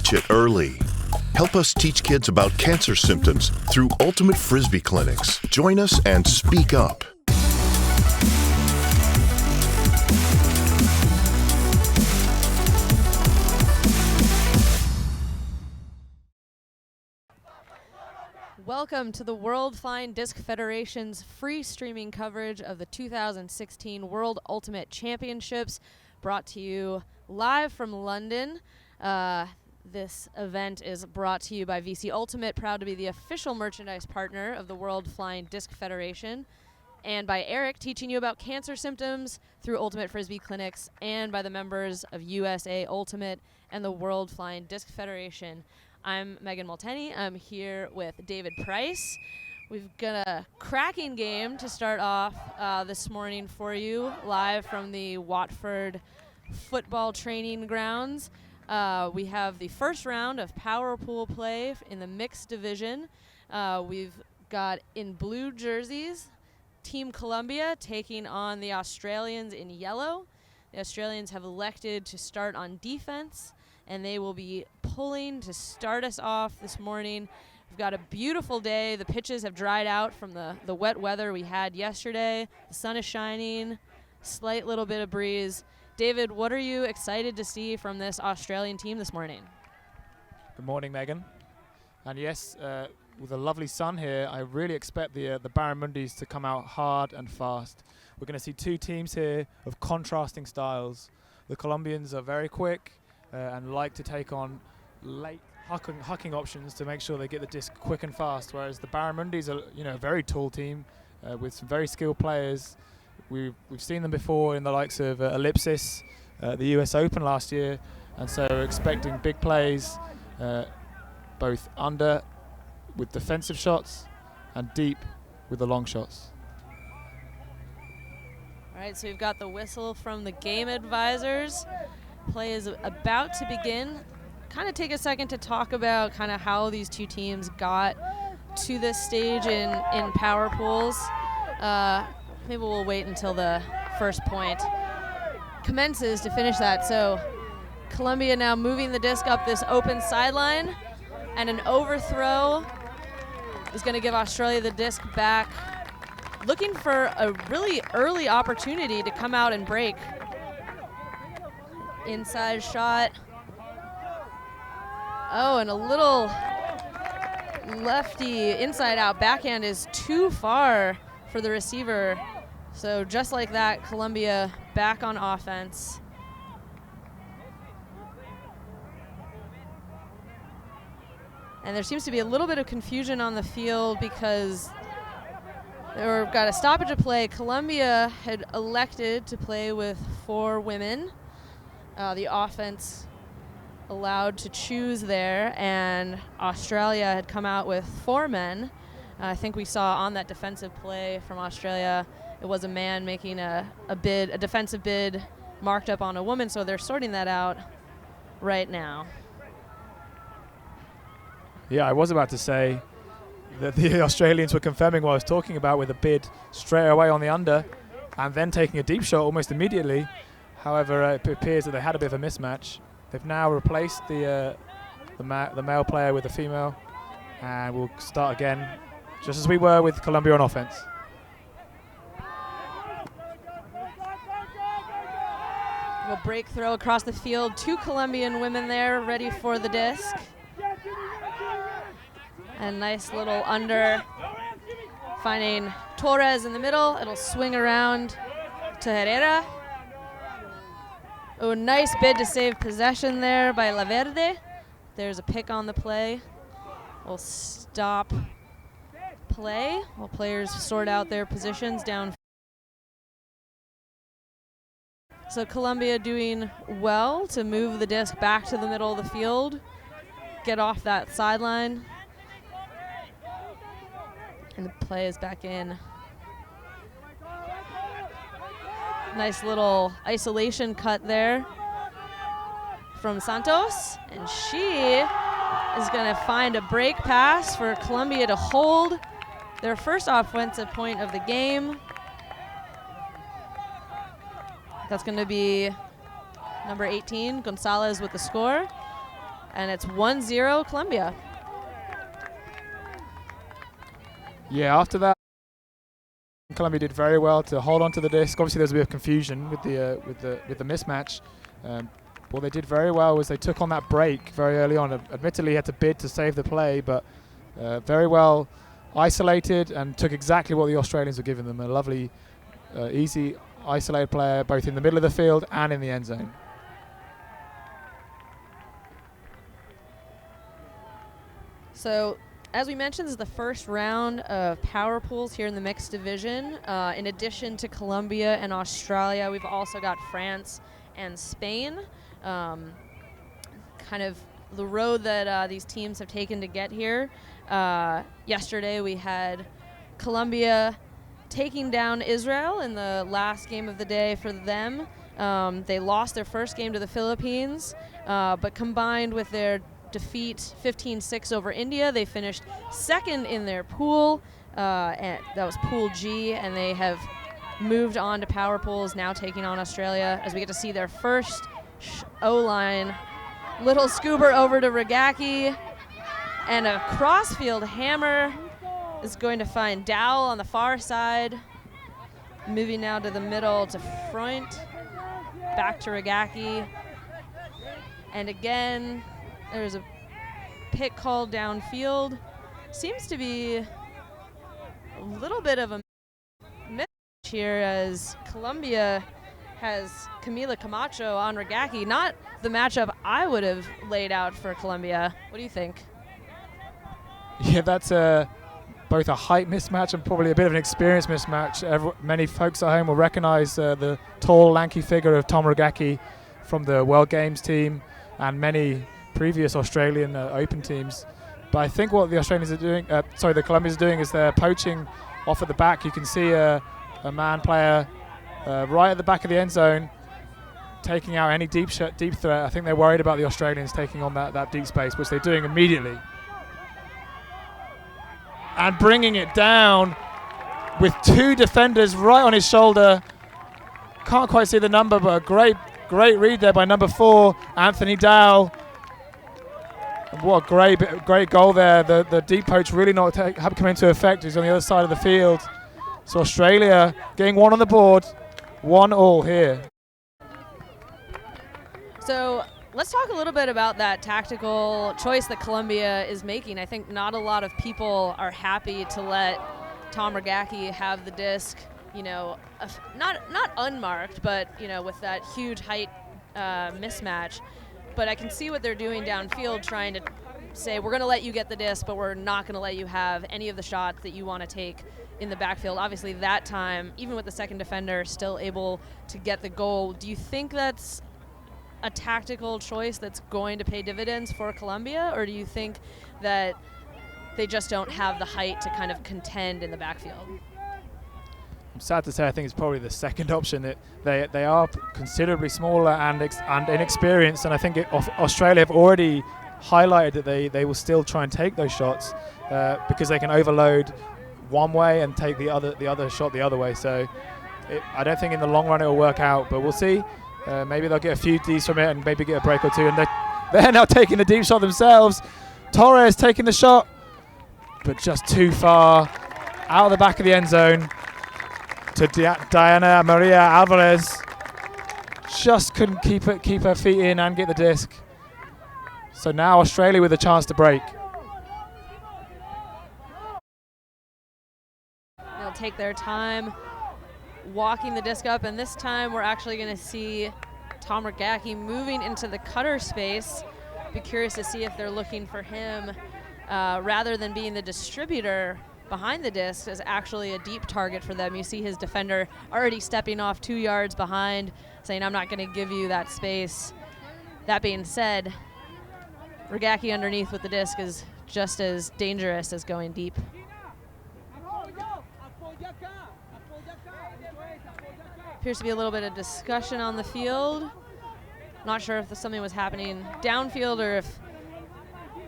Catch it early. Help us teach kids about cancer symptoms through Ultimate Frisbee clinics. Join us and speak up. Welcome to the World Flying Disc Federation's free streaming coverage of the 2016 World Ultimate Championships, brought to you live from London. This event is brought to you by WUGC Ultimate, proud to be the official merchandise partner of the World Flying Disc Federation, and by Eric, teaching you about cancer symptoms through Ultimate Frisbee clinics, and by the members of USA Ultimate and the World Flying Disc Federation. I'm Megan Multeney. I'm here with David Price. We've got a cracking game to start off this morning for you, live from the Watford football training grounds. We have the first round of power pool play in the mixed division. We've got in blue jerseys, Team Colombia taking on the Australians in yellow. The Australians have elected to start on defense, and they will be pulling to start us off this morning. We've got a beautiful day. The pitches have dried out from the wet weather we had yesterday. The sun is shining, slight little bit of breeze. David, what are you excited to see from this Australian team this morning? Good morning, Megan. And yes, with a lovely sun here, I really expect the Barramundis to come out hard and fast. We're going to see two teams here of contrasting styles. The Colombians are very quick and like to take on late hucking options to make sure they get the disc quick and fast, whereas the Barramundis are, a very tall team with some very skilled players. We've seen them before in the likes of Ellipsis, the US Open last year, and so we're expecting big plays, both under with defensive shots and deep with the long shots. All right, so we've got the whistle from the game advisors. Play is about to begin. Kind of take a second to talk about kind of how these two teams got to this stage in power pools. Maybe we'll wait until the first point commences to finish that. So Colombia now moving the disc up this open sideline, and an overthrow is going to give Australia the disc back, looking for a really early opportunity to come out and break. Inside shot. Oh, and a little lefty inside out backhand is too far for the receiver. So just like that, Colombia back on offense. And there seems to be a little bit of confusion on the field because we've got a stoppage of play. Colombia had elected to play with 4 women. The offense allowed to choose there, and Australia had come out with 4 men. I think we saw on that defensive play from Australia, it was a man making a defensive bid marked up on a woman, so they're sorting that out right now. Yeah, I was about to say that the Australians were confirming what I was talking about with a bid straight away on the under and then taking a deep shot almost immediately. However, it appears that they had a bit of a mismatch. They've now replaced the male player with the female, and we'll start again, just as we were with Colombia on offense. A break throw across the field. 2 Colombian women there ready for the disc. And nice little under, finding Torres in the middle. It'll swing around to Herrera. Oh, nice bid to save possession there by La Verde. There's a pick on the play. We'll stop play while players sort out their positions down. So Colombia doing well to move the disc back to the middle of the field, get off that sideline. And the play is back in. Nice little isolation cut there from Santos. And she is going to find a break pass for Colombia to hold their first offensive point of the game. That's going to be number 18, Gonzalez, with the score. And it's 1-0 Colombia. Yeah, after that, Colombia did very well to hold on to the disc. Obviously, there's a bit of confusion with the mismatch. What they did very well was they took on that break very early on. Admittedly, had to bid to save the play, but very well isolated and took exactly what the Australians were giving them. A lovely, easy, isolated player, both in the middle of the field and in the end zone. So, as we mentioned, this is the first round of power pools here in the mixed division. In addition to Colombia and Australia, we've also got France and Spain. Kind of the road that these teams have taken to get here. Yesterday we had Colombia taking down Israel in the last game of the day for them. They lost their first game to the Philippines, but combined with their defeat 15-6 over India, they finished second in their pool, and that was Pool G, and they have moved on to power pools, now taking on Australia, as we get to see their first O-line. Little scoober over to Regaki, and a crossfield hammer is going to find Dowell on the far side. Moving now to the middle to Freund, back to Regaki, and again, there's a pick called downfield. Seems to be a little bit of a mismatch here as Colombia has Camila Camacho on Regaki. Not the matchup I would have laid out for Colombia. What do you think? Yeah, that's both a height mismatch and probably a bit of an experience mismatch. Many folks at home will recognize the tall, lanky figure of Tom Regaki from the World Games team and many previous Australian Open teams. But I think what the Australians are doing, the Colombians are doing, is they're poaching off at the back. You can see a man player right at the back of the end zone, taking out any deep threat. I think they're worried about the Australians taking on that deep space, which they're doing immediately. And bringing it down with two defenders right on his shoulder. Can't quite see the number, but a great read there by number 4, Anthony Dowell. And what a great goal there. The deep poach really not come into effect. He's on the other side of the field. So Australia getting one on the board, 1-1 here. So let's talk a little bit about that tactical choice that Colombia is making. I think not a lot of people are happy to let Tom Regaki have the disc, not unmarked, but with that huge height mismatch. But I can see what they're doing downfield, trying to say, we're going to let you get the disc, but we're not going to let you have any of the shots that you want to take in the backfield. Obviously, that time, even with the second defender, still able to get the goal. Do you think that's a tactical choice that's going to pay dividends for Colombia, or do you think that they just don't have the height to kind of contend in the backfield? I'm sad to say I think it's probably the second option. They are considerably smaller and inexperienced, and I think Australia have already highlighted that they will still try and take those shots because they can overload one way and take the other shot the other way. So I don't think in the long run it will work out, but we'll see. Maybe they'll get a few Ds from it and maybe get a break or two, and they're now taking the deep shot themselves. Torres taking the shot, but just too far out of the back of the end zone. To Diana Maria Alvarez, just couldn't keep her feet in and get the disc. So now Australia with a chance to break. They'll take their time walking the disc up, and this time we're actually going to see Tom Regaki moving into the cutter space. Be curious to see if they're looking for him rather than being the distributor behind the disc is actually a deep target for them. You see his defender already stepping off 2 yards behind, saying, I'm not going to give you that space. That being said, Regaki underneath with the disc is just as dangerous as going deep. Appears to be a little bit of discussion on the field. Not sure if something was happening downfield or if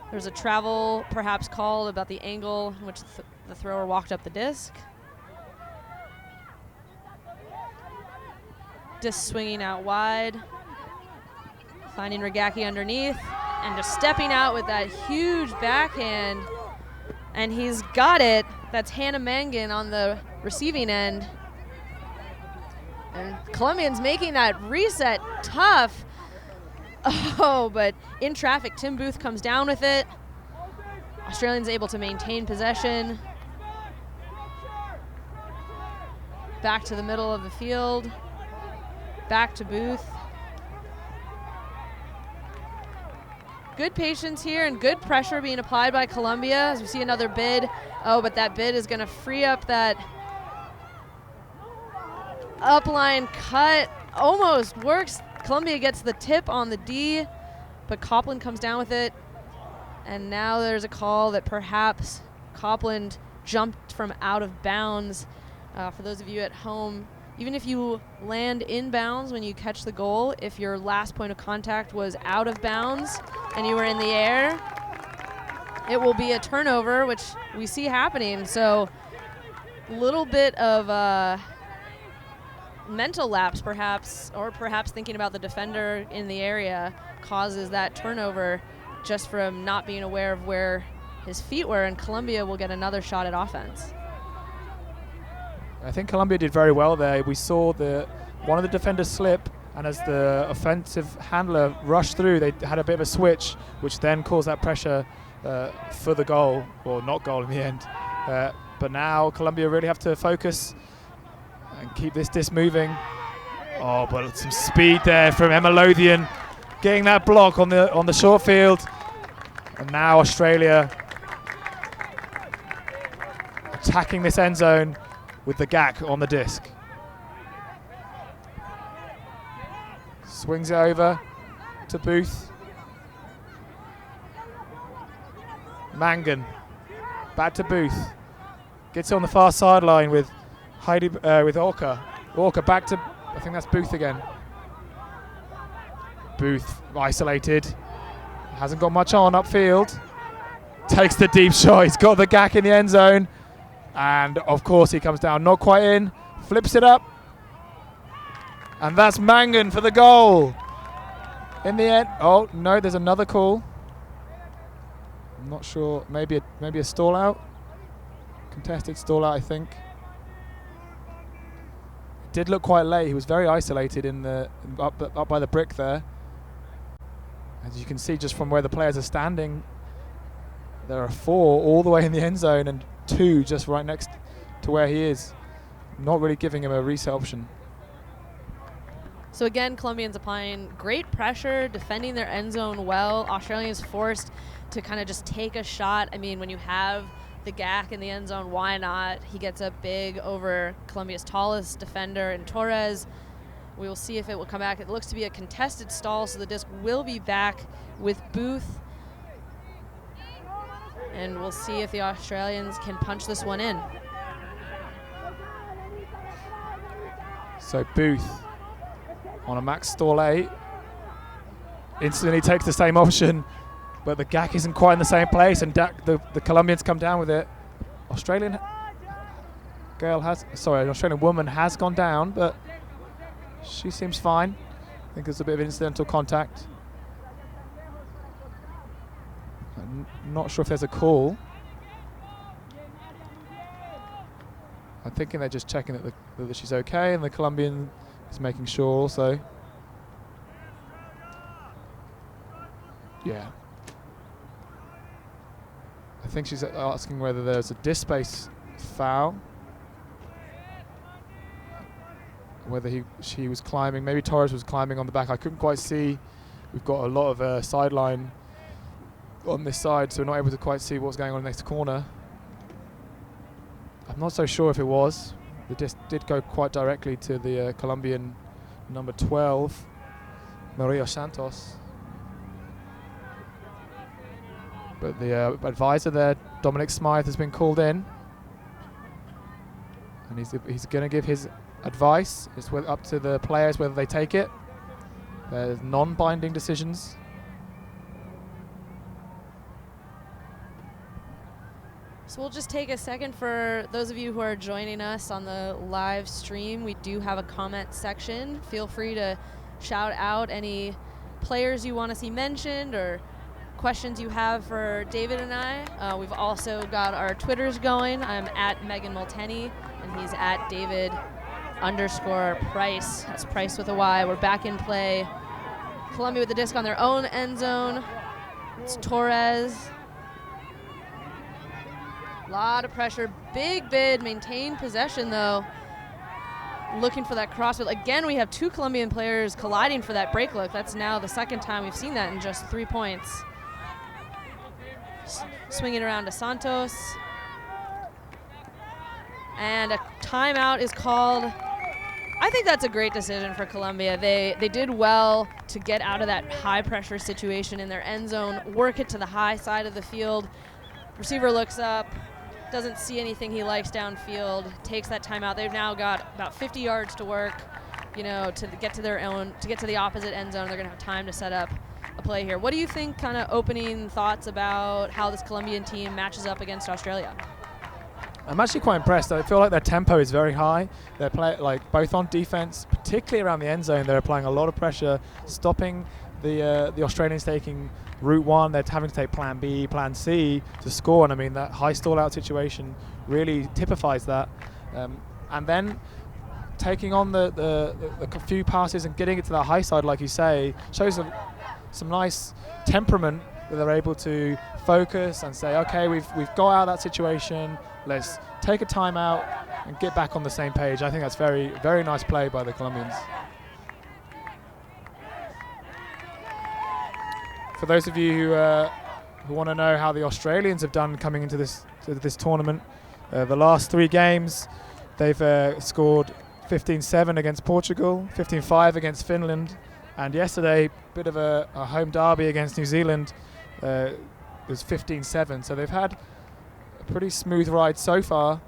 there's a travel perhaps called about the angle in which the thrower walked up the disc. Disc swinging out wide. Finding Regaki underneath. and just stepping out with that huge backhand. And he's got it. That's Hannah Mangan on the receiving end. And Colombians making that reset tough. Oh, but in traffic, Tim Booth comes down with it. Australians able to maintain possession. Back to the middle of the field. Back to Booth. Good patience here and good pressure being applied by Colombia as we see another bid. Oh, but that bid is going to free up that upline cut. Almost works. Colombia gets the tip on the D, but Copland comes down with it. And now there's a call that perhaps Copland jumped from out of bounds. For those of you at home, even if you land in bounds when you catch the goal, if your last point of contact was out of bounds and you were in the air, it will be a turnover, which we see happening. So a little bit of mental lapse perhaps, or perhaps thinking about the defender in the area causes that turnover just from not being aware of where his feet were, and Colombia will get another shot at offense. I think Colombia did very well there. We saw one of the defenders slip, and as the offensive handler rushed through, they had a bit of a switch, which then caused that pressure for the goal, or not goal in the end. But now Colombia really have to focus and keep this disc moving. Oh, but some speed there from Emma Lothian, getting that block on the short field. And now Australia attacking this end zone with the GAC on the disc. Swings it over to Booth. Mangan back to Booth. Gets it on the far sideline with with Orca. Orca back to, I think that's Booth again. Booth isolated. Hasn't got much on upfield. Takes the deep shot. He's got the GAC in the end zone. And of course he comes down, not quite in, flips it up. And that's Mangan for the goal. In the end, oh no, there's another call. I'm not sure, maybe a stall out. Contested stall out, I think. It did look quite late. He was very isolated in the up by the brick there. As you can see just from where the players are standing, there are 4 all the way in the end zone and 2 just right next to where he is. Not really giving him a reset option. So again, Colombians applying great pressure, defending their end zone well. Australians forced to kind of just take a shot. I mean, when you have the GAC in the end zone, why not? He gets up big over Colombia's tallest defender in Torres. We will see if it will come back. It looks to be a contested stall, so the disc will be back with Booth. And we'll see if the Australians can punch this one in. So Booth on a max stall 8. Instantly takes the same option, but the GAC isn't quite in the same place, and the Colombians come down with it. An Australian woman has gone down, but she seems fine. I think there's a bit of incidental contact. I'm not sure if there's a call. I'm thinking they're just checking that she's okay, and the Colombian is making sure also. Yeah. I think she's asking whether there's a disc space foul. Whether she was climbing, maybe Torres was climbing on the back. I couldn't quite see. We've got a lot of sideline on this side, so we're not able to quite see what's going on in the next corner. I'm not so sure if it was. The disc did go quite directly to the Colombian number 12, Maria Santos. But the advisor there, Dominic Smythe, has been called in. And he's going to give his advice. It's up to the players whether they take it. There's non-binding decisions. So we'll just take a second for those of you who are joining us on the live stream. We do have a comment section. Feel free to shout out any players you want to see mentioned or questions you have for David and I. We've also got our Twitters going. I'm at Megan Multeney, and he's at David_Price. That's Price with a Y. We're back in play. Colombia with the disc on their own end zone. It's Torres. A lot of pressure. Big bid. Maintain possession, though. Looking for that crossfield. Again, we have two Colombian players colliding for that break look. That's now the second time we've seen that in just 3 points. Swinging around to Santos. And a timeout is called. I think that's a great decision for Colombia. They did well to get out of that high pressure situation in their end zone, work it to the high side of the field. Receiver looks up, doesn't see anything he likes downfield, takes that timeout. They've now got about 50 yards to work, to get to the opposite end zone. They're gonna have time to set up a play here. What do you think, kind of opening thoughts about how this Colombian team matches up against Australia? I'm actually quite impressed. I feel like their tempo is very high. They're both on defense, particularly around the end zone. They're applying a lot of pressure, stopping the Australians taking route one. They're having to take plan B, plan C to score. And I mean, that high stall out situation really typifies that. And then taking on the few passes and getting it to the high side, like you say, shows some nice temperament that they're able to focus and say, okay, we've got out of that situation. Let's take a timeout and get back on the same page. I think that's very, very nice play by the Colombians. For those of you who want to know how the Australians have done coming into this tournament, the last 3 games, they've scored 15-7 against Portugal, 15-5 against Finland, and yesterday, bit of a home derby against New Zealand, it was 15-7. So they've had a pretty smooth ride so far.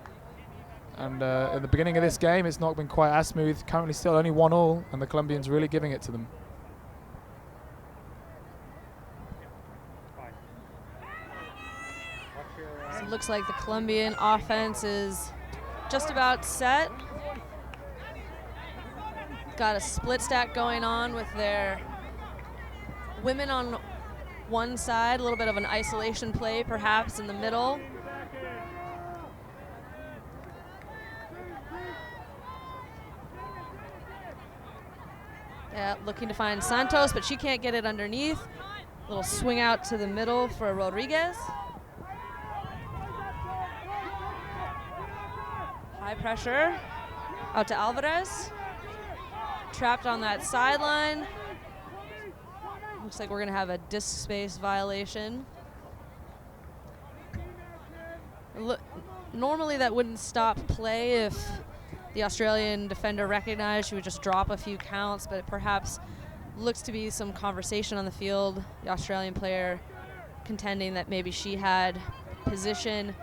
And in the beginning of this game, it's not been quite as smooth. Currently still only 1-1, and the Colombians really giving it to them. So it looks like the Colombian offense is just about set. Got a split stack going on with their women on one side, a little bit of an isolation play perhaps in the middle. Yeah, looking to find Santos, but she can't get it underneath. Little swing out to the middle for Rodriguez. High pressure out to Alvarez. Trapped on that sideline. Looks like we're going to have a disc space violation. Normally that wouldn't stop play if the Australian defender recognized. She would just drop a few counts, but it perhaps looks to be some conversation on the field. The Australian player contending that maybe she had position.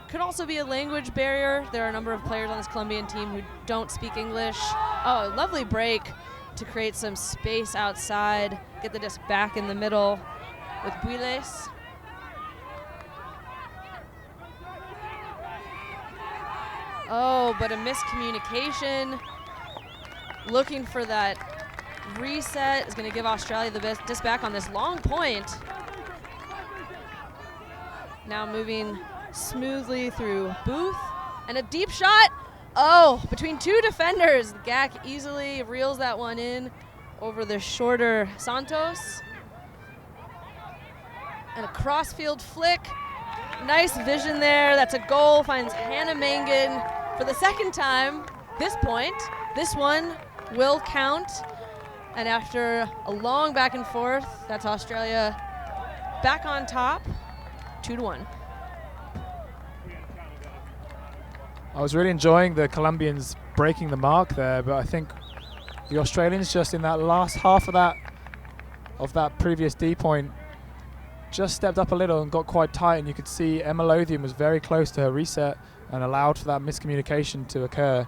Could also be a language barrier. There are a number of players on this Colombian team who don't speak English. Oh, a lovely break to create some space outside. Get the disc back in the middle with Builes. Oh, but a miscommunication. Looking for that reset is going to give Australia the disc back on this long point. Now moving smoothly through Booth, and a deep shot. Oh, between 2 defenders. Gak easily reels that one in over the shorter Santos. And a crossfield flick. Nice vision there. That's a goal. Finds Hannah Mangan for the second time. This point, this one will count. And after a long back and forth, that's Australia back on top, 2-1. I was really enjoying the Colombians breaking the mark there, but I think the Australians just in that last half of that previous D point just stepped up a little and got quite tight, and you could see Emma Lothian was very close to her reset and allowed for that miscommunication to occur.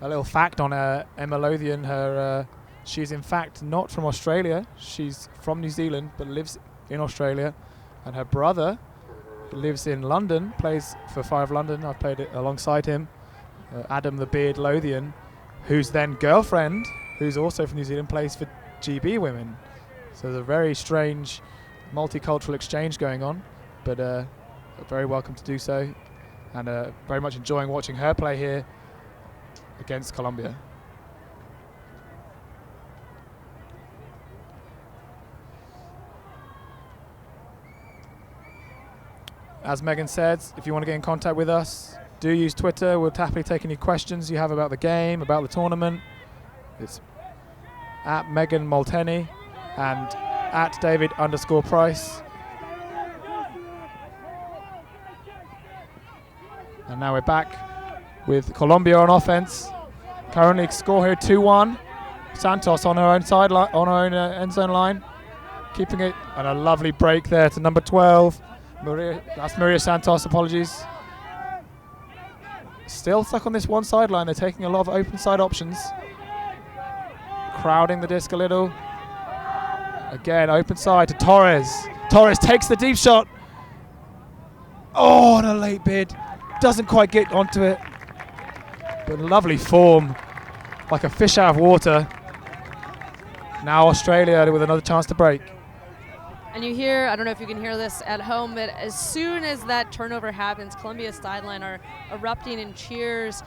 A little fact on Emma Lothian, she's in fact not from Australia. She's from New Zealand but lives in Australia, and her brother lives in London, plays for Fire of London. I've played it alongside him, Adam the Beard Lothian, whose then girlfriend, who's also from New Zealand, plays for GB Women. So there's a very strange multicultural exchange going on, but very welcome to do so, and very much enjoying watching her play here against Colombia. As Megan said, if you want to get in contact with us, do use Twitter. We'll happily take any questions you have about the game, about the tournament. It's at Megan Molteni and at David_Price. And now we're back with Colombia on offense. Currently score here 2-1. Santos on her own sideline, on her own end zone line, keeping it, and a lovely break there to number 12. That's Maria Santos, apologies. Still stuck on this one sideline. They're taking a lot of open side options. Crowding the disc a little. Again, open side to Torres. Torres takes the deep shot. Oh, and a late bid. Doesn't quite get onto it. But lovely form, like a fish out of water. Now Australia with another chance to break. And you hear, I don't know if you can hear this at home, but as soon as that turnover happens, Colombia's sideline are erupting in cheers.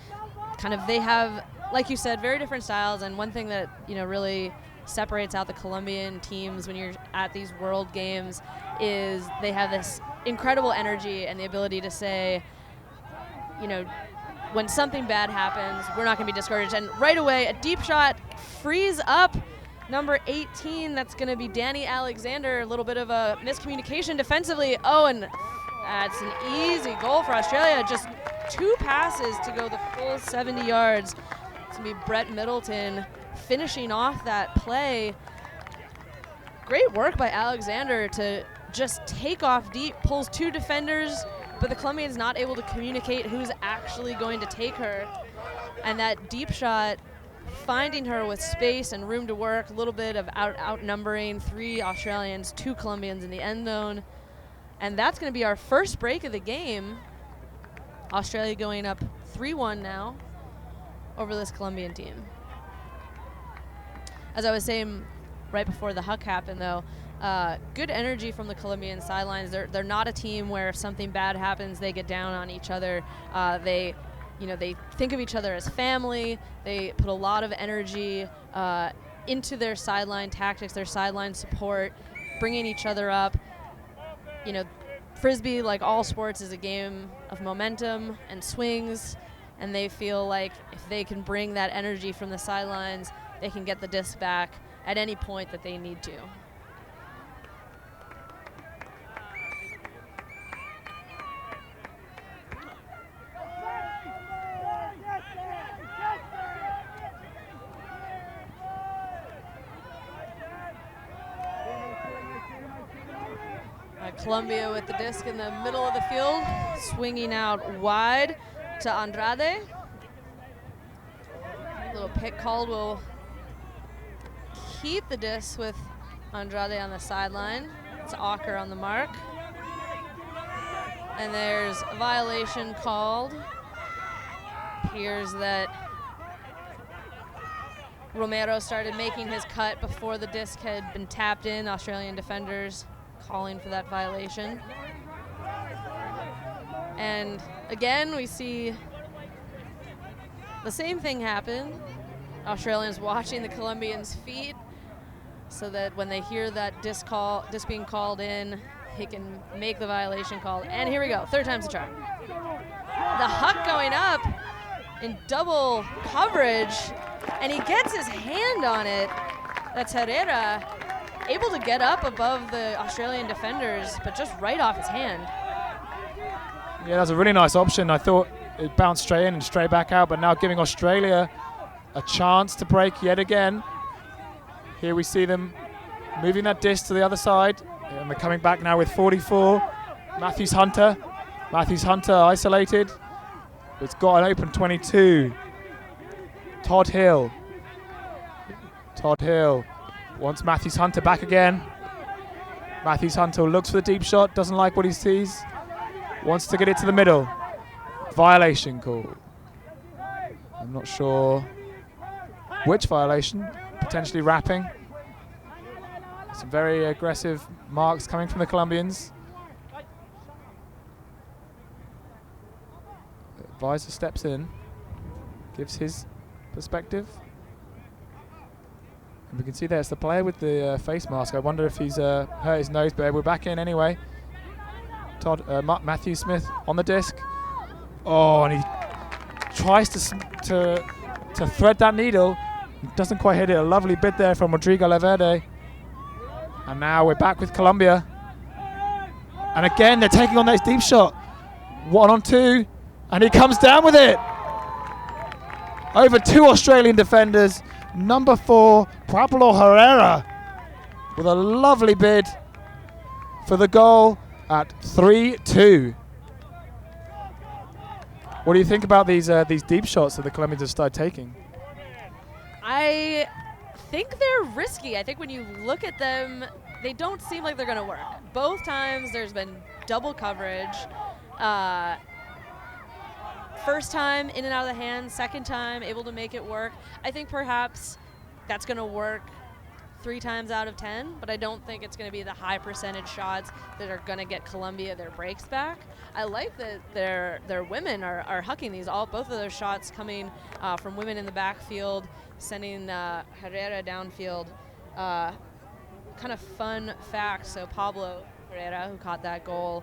They have, like you said, very different styles. And one thing that, really separates out the Colombian teams when you're at these World Games is they have this incredible energy and the ability to say, when something bad happens, we're not going to be discouraged. And right away, a deep shot frees up number 18, that's going to be Danny Alexander. A little bit of a miscommunication defensively. Oh, and that's an easy goal for Australia. Just 2 passes to go the full 70 yards. It's going to be Brett Middleton finishing off that play. Great work by Alexander to just take off deep, pulls 2 defenders, but the Colombians not able to communicate who's actually going to take her. And that deep shot, finding her with space and room to work, a little bit of outnumbering 3 Australians, 2 Colombians in the end zone. And that's going to be our first break of the game. Australia going up 3-1 now over this Colombian team. As I was saying right before the huck happened, though, good energy from the Colombian sidelines. They're not a team where if something bad happens, they get down on each other. They think of each other as family. They put a lot of energy into their sideline tactics, their sideline support, bringing each other up. Frisbee, like all sports, is a game of momentum and swings, and they feel like if they can bring that energy from the sidelines, they can get the disc back at any point that they need to. Colombia with the disc in the middle of the field, swinging out wide to Andrade. A little pick called will keep the disc with Andrade on the sideline. It's Ocker on the mark. And there's a violation called. Appears that Romero started making his cut before the disc had been tapped in. Australian defenders calling for that violation. And again, we see the same thing happen. Australians watching the Colombians' feet so that when they hear that disc being called in, he can make the violation call. And here we go, 3rd time's a charm. The huck going up in double coverage, and he gets his hand on it. That's Herrera, able to get up above the Australian defenders, but just right off his hand. Yeah, that's a really nice option. I thought it bounced straight in and straight back out, but now giving Australia a chance to break yet again. Here we see them moving that disc to the other side, and they're coming back now with 44. Matthews Hunter isolated. It's got an open 22. Todd Hill wants Matthews Hunter back again. Matthews Hunter looks for the deep shot, doesn't like what he sees, wants to get it to the middle. Violation call. I'm not sure which violation, potentially wrapping. Some very aggressive marks coming from the Colombians. The advisor steps in, gives his perspective. And we can see there's the player with the face mask. I wonder if he's hurt his nose, but we're back in anyway. Matthew Smith on the disc. Oh, and he tries to thread that needle. Doesn't quite hit it. A lovely bid there from Rodrigo Leverde. And now we're back with Colombia. And again, they're taking on that deep shot. 1-on-2, and he comes down with it. Over 2 Australian defenders. Number 4, Pablo Herrera, with a lovely bid for the goal at 3-2. What do you think about these deep shots that the Colombians have started taking? I think they're risky. I think when you look at them, they don't seem like they're going to work. Both times there's been double coverage. First time in and out of the hands, second time able to make it work. I think perhaps that's going to work 3 times out of 10, but I don't think it's going to be the high percentage shots that are going to get Colombia their breaks back. I like that their women are hucking these. Both of those shots coming from women in the backfield, sending Herrera downfield. Kind of fun fact, so Pablo Herrera, who caught that goal,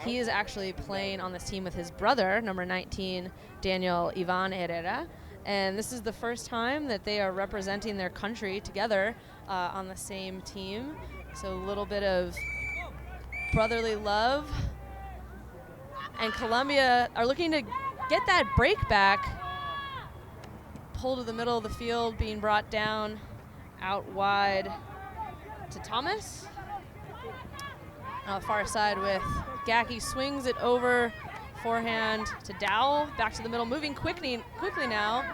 he is actually playing on this team with his brother, number 19, Daniel Ivan Herrera. And this is the first time that they are representing their country together on the same team. So a little bit of brotherly love. And Colombia are looking to get that break back. Pull to the middle of the field, being brought down out wide to Thomas. Far side with Gacki, swings it over, forehand to Dowell, back to the middle, moving quickly now.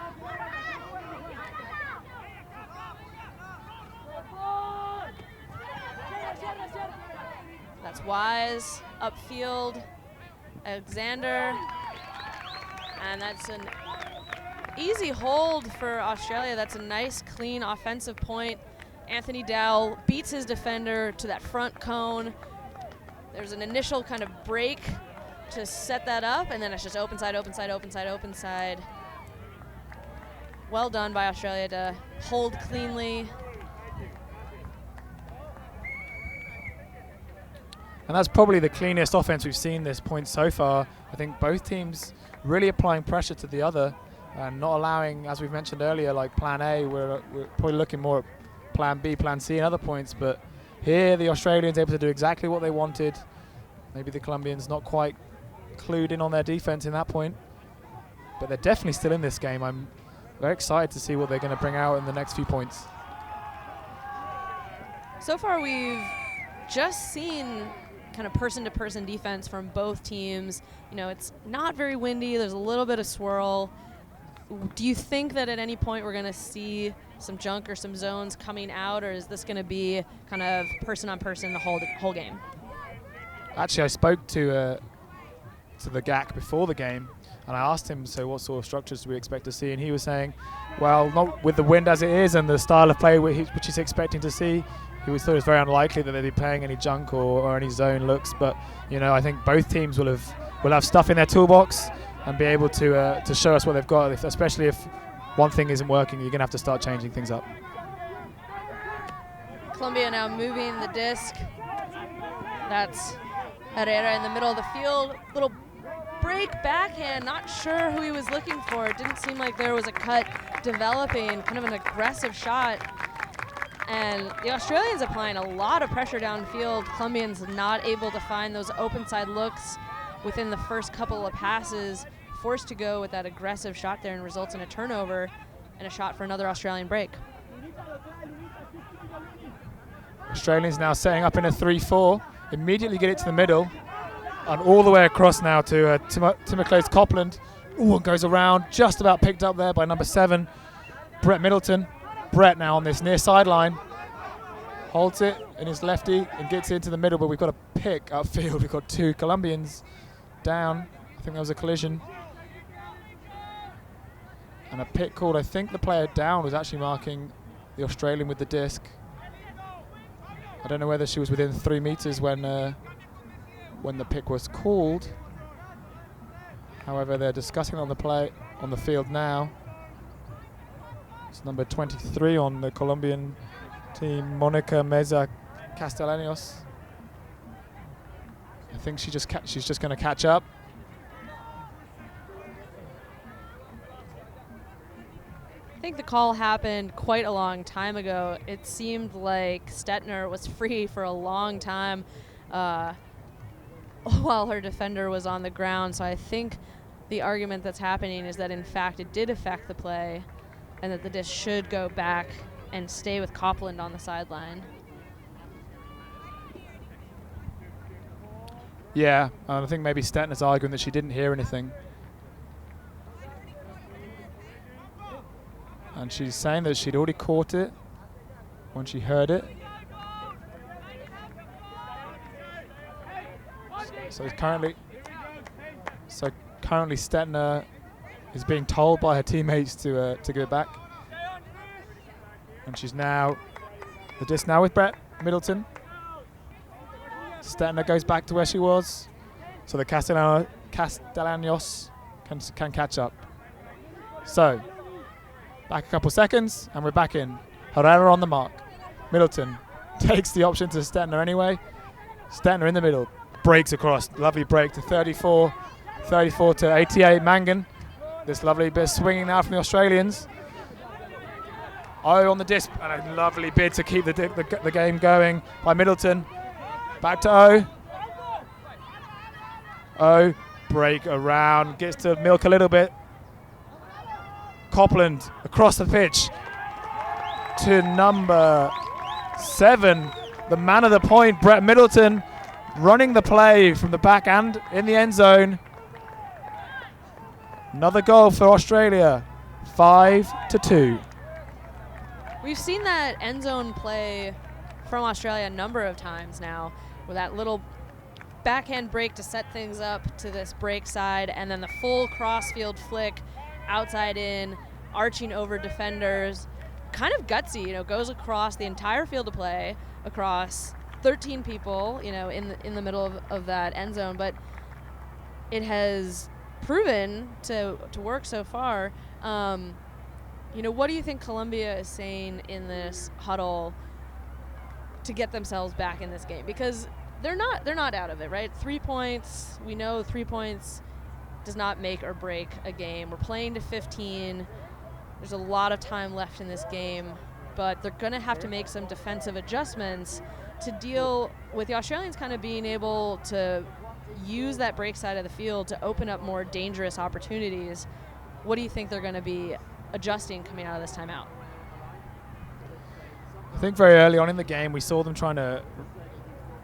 That's Wise, upfield, Alexander, and that's an easy hold for Australia. That's a nice, clean offensive point. Anthony Dowell beats his defender to that front cone. There's an initial kind of break to set that up, and then it's just open side, open side, open side, open side. Well done by Australia to hold cleanly. And that's probably the cleanest offense we've seen this point so far. I think both teams really applying pressure to the other and not allowing, as we've mentioned earlier, like plan A, we're probably looking more at plan B, plan C and other points, but here the Australians able to do exactly what they wanted. Maybe the Colombians not quite clued in on their defense in that point, but they're definitely still in this game. I'm very excited to see what they're going to bring out in the next few points. So far we've just seen kind of person-to-person defense from both teams. You know, it's not very windy. There's a little bit of swirl. Do you think that at any point we're going to see some junk or some zones coming out, or is this going to be kind of person-on-person the whole game? Actually, I spoke to the GAC before the game, and I asked him, so what sort of structures do we expect to see? And he was saying, well, not with the wind as it is and the style of play which he's expecting to see, he thought it was very unlikely that they'd be playing any junk or any zone looks. But you know, I think both teams will have stuff in their toolbox and be able to show us what they've got. Especially if one thing isn't working, you're going to have to start changing things up. Colombia now moving the disc. That's Herrera in the middle of the field. Little break backhand. Not sure who he was looking for. It didn't seem like there was a cut developing. Kind of an aggressive shot. And the Australians applying a lot of pressure downfield. Colombians not able to find those open side looks within the first couple of passes. Forced to go with that aggressive shot there and results in a turnover and a shot for another Australian break. Australians now setting up in a 3-4. Immediately get it to the middle. And all the way across now to Timocles Copland. Ooh, and goes around. Just about picked up there by number 7, Brett Middleton. Brett now on this near sideline, holds it in his lefty and gets into the middle, but we've got a pick upfield. We've got 2 Colombians down. I think there was a collision. And a pick called. I think the player down was actually marking the Australian with the disc. I don't know whether she was within 3 meters when the pick was called. However, they're discussing on the field now. It's number 23 on the Colombian team, Monica Meza Castellanos. I think she's just going to catch up. I think the call happened quite a long time ago. It seemed like Stettner was free for a long time while her defender was on the ground. So I think the argument that's happening is that, in fact, it did affect the play and that the disc should go back and stay with Copeland on the sideline. Yeah, I think maybe Stettner's arguing that she didn't hear anything. And she's saying that she'd already caught it when she heard it. So currently Stettner is being told by her teammates to go back. And she's now, the disc now with Brett Middleton. Stettner goes back to where she was. So the Castellanos can catch up. So, back a couple seconds, and we're back in. Herrera on the mark. Middleton takes the option to Stettner anyway. Stettner in the middle. Breaks across. Lovely break to 34 to 88 Mangan. This lovely bit of swinging now from the Australians. O on the disc. And a lovely bid to keep the game going by Middleton. Back to O. O. Break around. Gets to milk a little bit. Copeland across the pitch to number 7, the man of the point, Brett Middleton, running the play from the back and in the end zone. Another goal for Australia, 5-2. We've seen that end zone play from Australia a number of times now, with that little backhand break to set things up to this break side, and then the full crossfield flick outside in, arching over defenders, kind of gutsy, goes across the entire field of play, across 13 people, in the middle of that end zone. But it has proven to work so far. What do you think Colombia is saying in this huddle to get themselves back in this game? Because they're not out of it, right? 3 points, we know 3 points does not make or break a game. We're playing to 15. There's a lot of time left in this game, but they're going to have to make some defensive adjustments to deal with the Australians kind of being able to use that break side of the field to open up more dangerous opportunities. What do you think they're going to be adjusting coming out of this timeout? I think very early on in the game we saw them trying to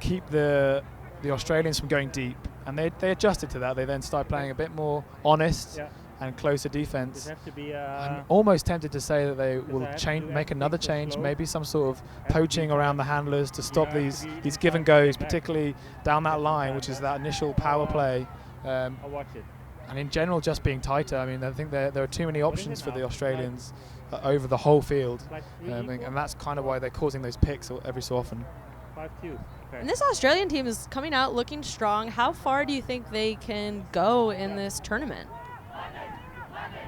keep the Australians from going deep, and they adjusted to that. They then started playing a bit more honest and closer defense. I'm almost tempted to say that they will make another change, maybe some sort of poaching around the handlers to stop these give and goes, particularly down that line, which is that initial power play. And in general, just being tighter. I mean, I think there are too many options for the Australians over the whole field, and that's kind of why they're causing those picks every so often. And this Australian team is coming out looking strong. How far do you think they can go in this tournament?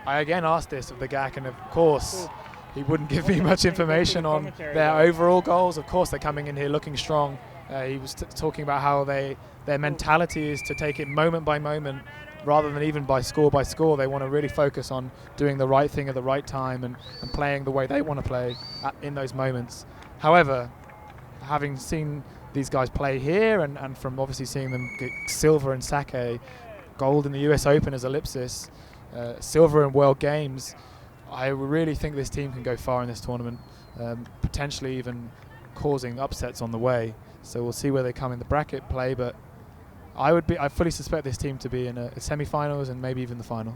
I again asked this of the GAC, and of course he wouldn't give me much information on their overall goals. Of course they're coming in here looking strong. He was talking about how their mentality is to take it moment by moment rather than even by score. They want to really focus on doing the right thing at the right time and playing the way they want to play in those moments. However, having seen these guys play here and from obviously seeing them get silver in sake, gold in the US Open as ellipsis, silver in World Games, I really think this team can go far in this tournament, potentially even causing upsets on the way. So we'll see where they come in the bracket play, but I fully suspect this team to be in a semi-finals and maybe even the final.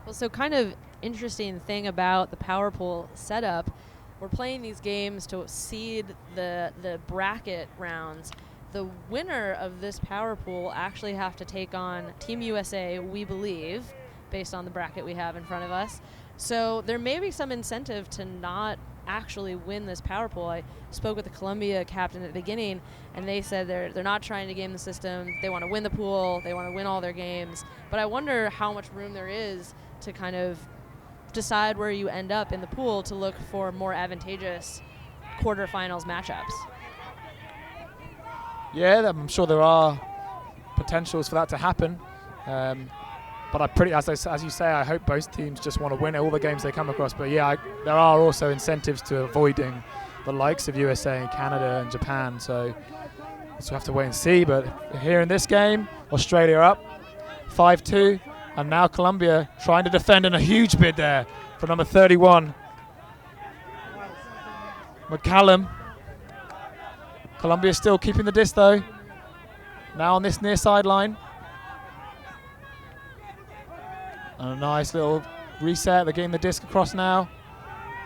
Well, so kind of interesting thing about the power pool setup, we're playing these games to seed the bracket rounds. The winner of this power pool actually have to take on Team USA, we believe, based on the bracket we have in front of us. So there may be some incentive to not actually win this power pool. I spoke with the Colombia captain at the beginning, and they said they're not trying to game the system. They want to win the pool. They want to win all their games. But I wonder how much room there is to kind of decide where you end up in the pool to look for more advantageous quarterfinals matchups. Yeah, I'm sure there are potentials for that to happen. But as you say, I hope both teams just want to win all the games they come across. But yeah, there are also incentives to avoiding the likes of USA and Canada and Japan. So we'll have to wait and see. But here in this game, Australia up 5-2. And now Colombia trying to defend in a huge bid there for number 31. McCallum. Colombia still keeping the disc though. Now on this near sideline. And a nice little reset. They're getting the disc across now.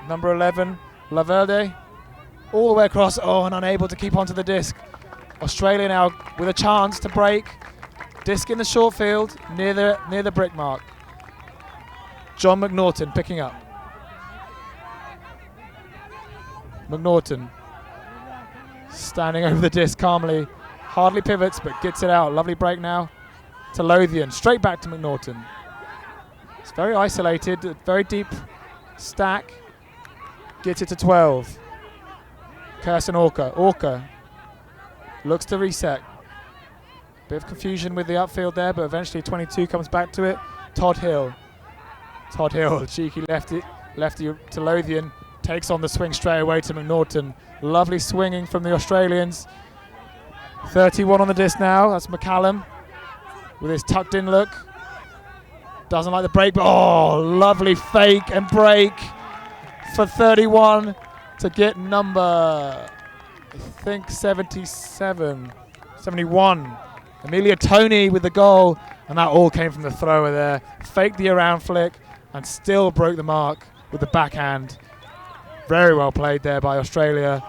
Number 11, Laverde. All the way across. Oh, and unable to keep onto the disc. Australia now with a chance to break. Disc in the short field near the brick mark. John McNaughton picking up. McNaughton standing over the disc calmly. Hardly pivots, but gets it out. Lovely break now to Lothian. Straight back to McNaughton. It's very isolated, very deep stack. Gets it to 12. Kirsten Orca. Orca looks to reset. Bit of confusion with the upfield there, but eventually 22 comes back to it. Todd Hill. Todd Hill, cheeky lefty to Lothian. Takes on the swing straight away to McNaughton. Lovely swinging from the Australians. 31 on the disc now. That's McCallum with his tucked in look. Doesn't like the break, but oh, lovely fake and break for 31 to get number, I think 71. Amelia Toney with the goal, and that all came from the thrower there. Faked the around flick and still broke the mark with the backhand. Very well played there by Australia.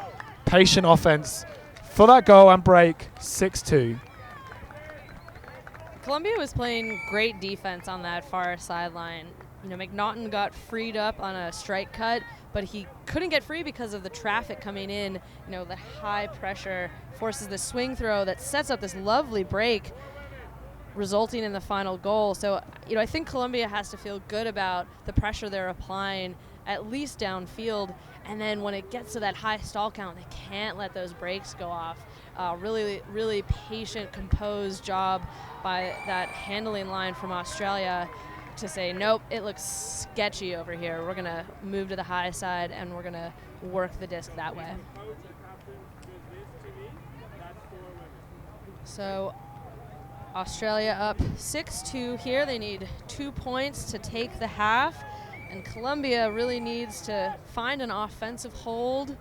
Patient offense for that goal and break, 6-2. Colombia was playing great defense on that far sideline. You know, McNaughton got freed up on a strike cut, but he couldn't get free because of the traffic coming in. You know, the high pressure forces the swing throw that sets up this lovely break, resulting in the final goal. So, you know, I think Colombia has to feel good about the pressure they're applying, at least downfield. And then when it gets to that high stall count, they can't let those breaks go off. Really, really patient, composed job by that handling line from Australia to say, nope, it looks sketchy over here. We're going to move to the high side, and we're going to work the disc that way. So Australia up 6-2 here. They need 2 points to take the half, and Colombia really needs to find an offensive hold,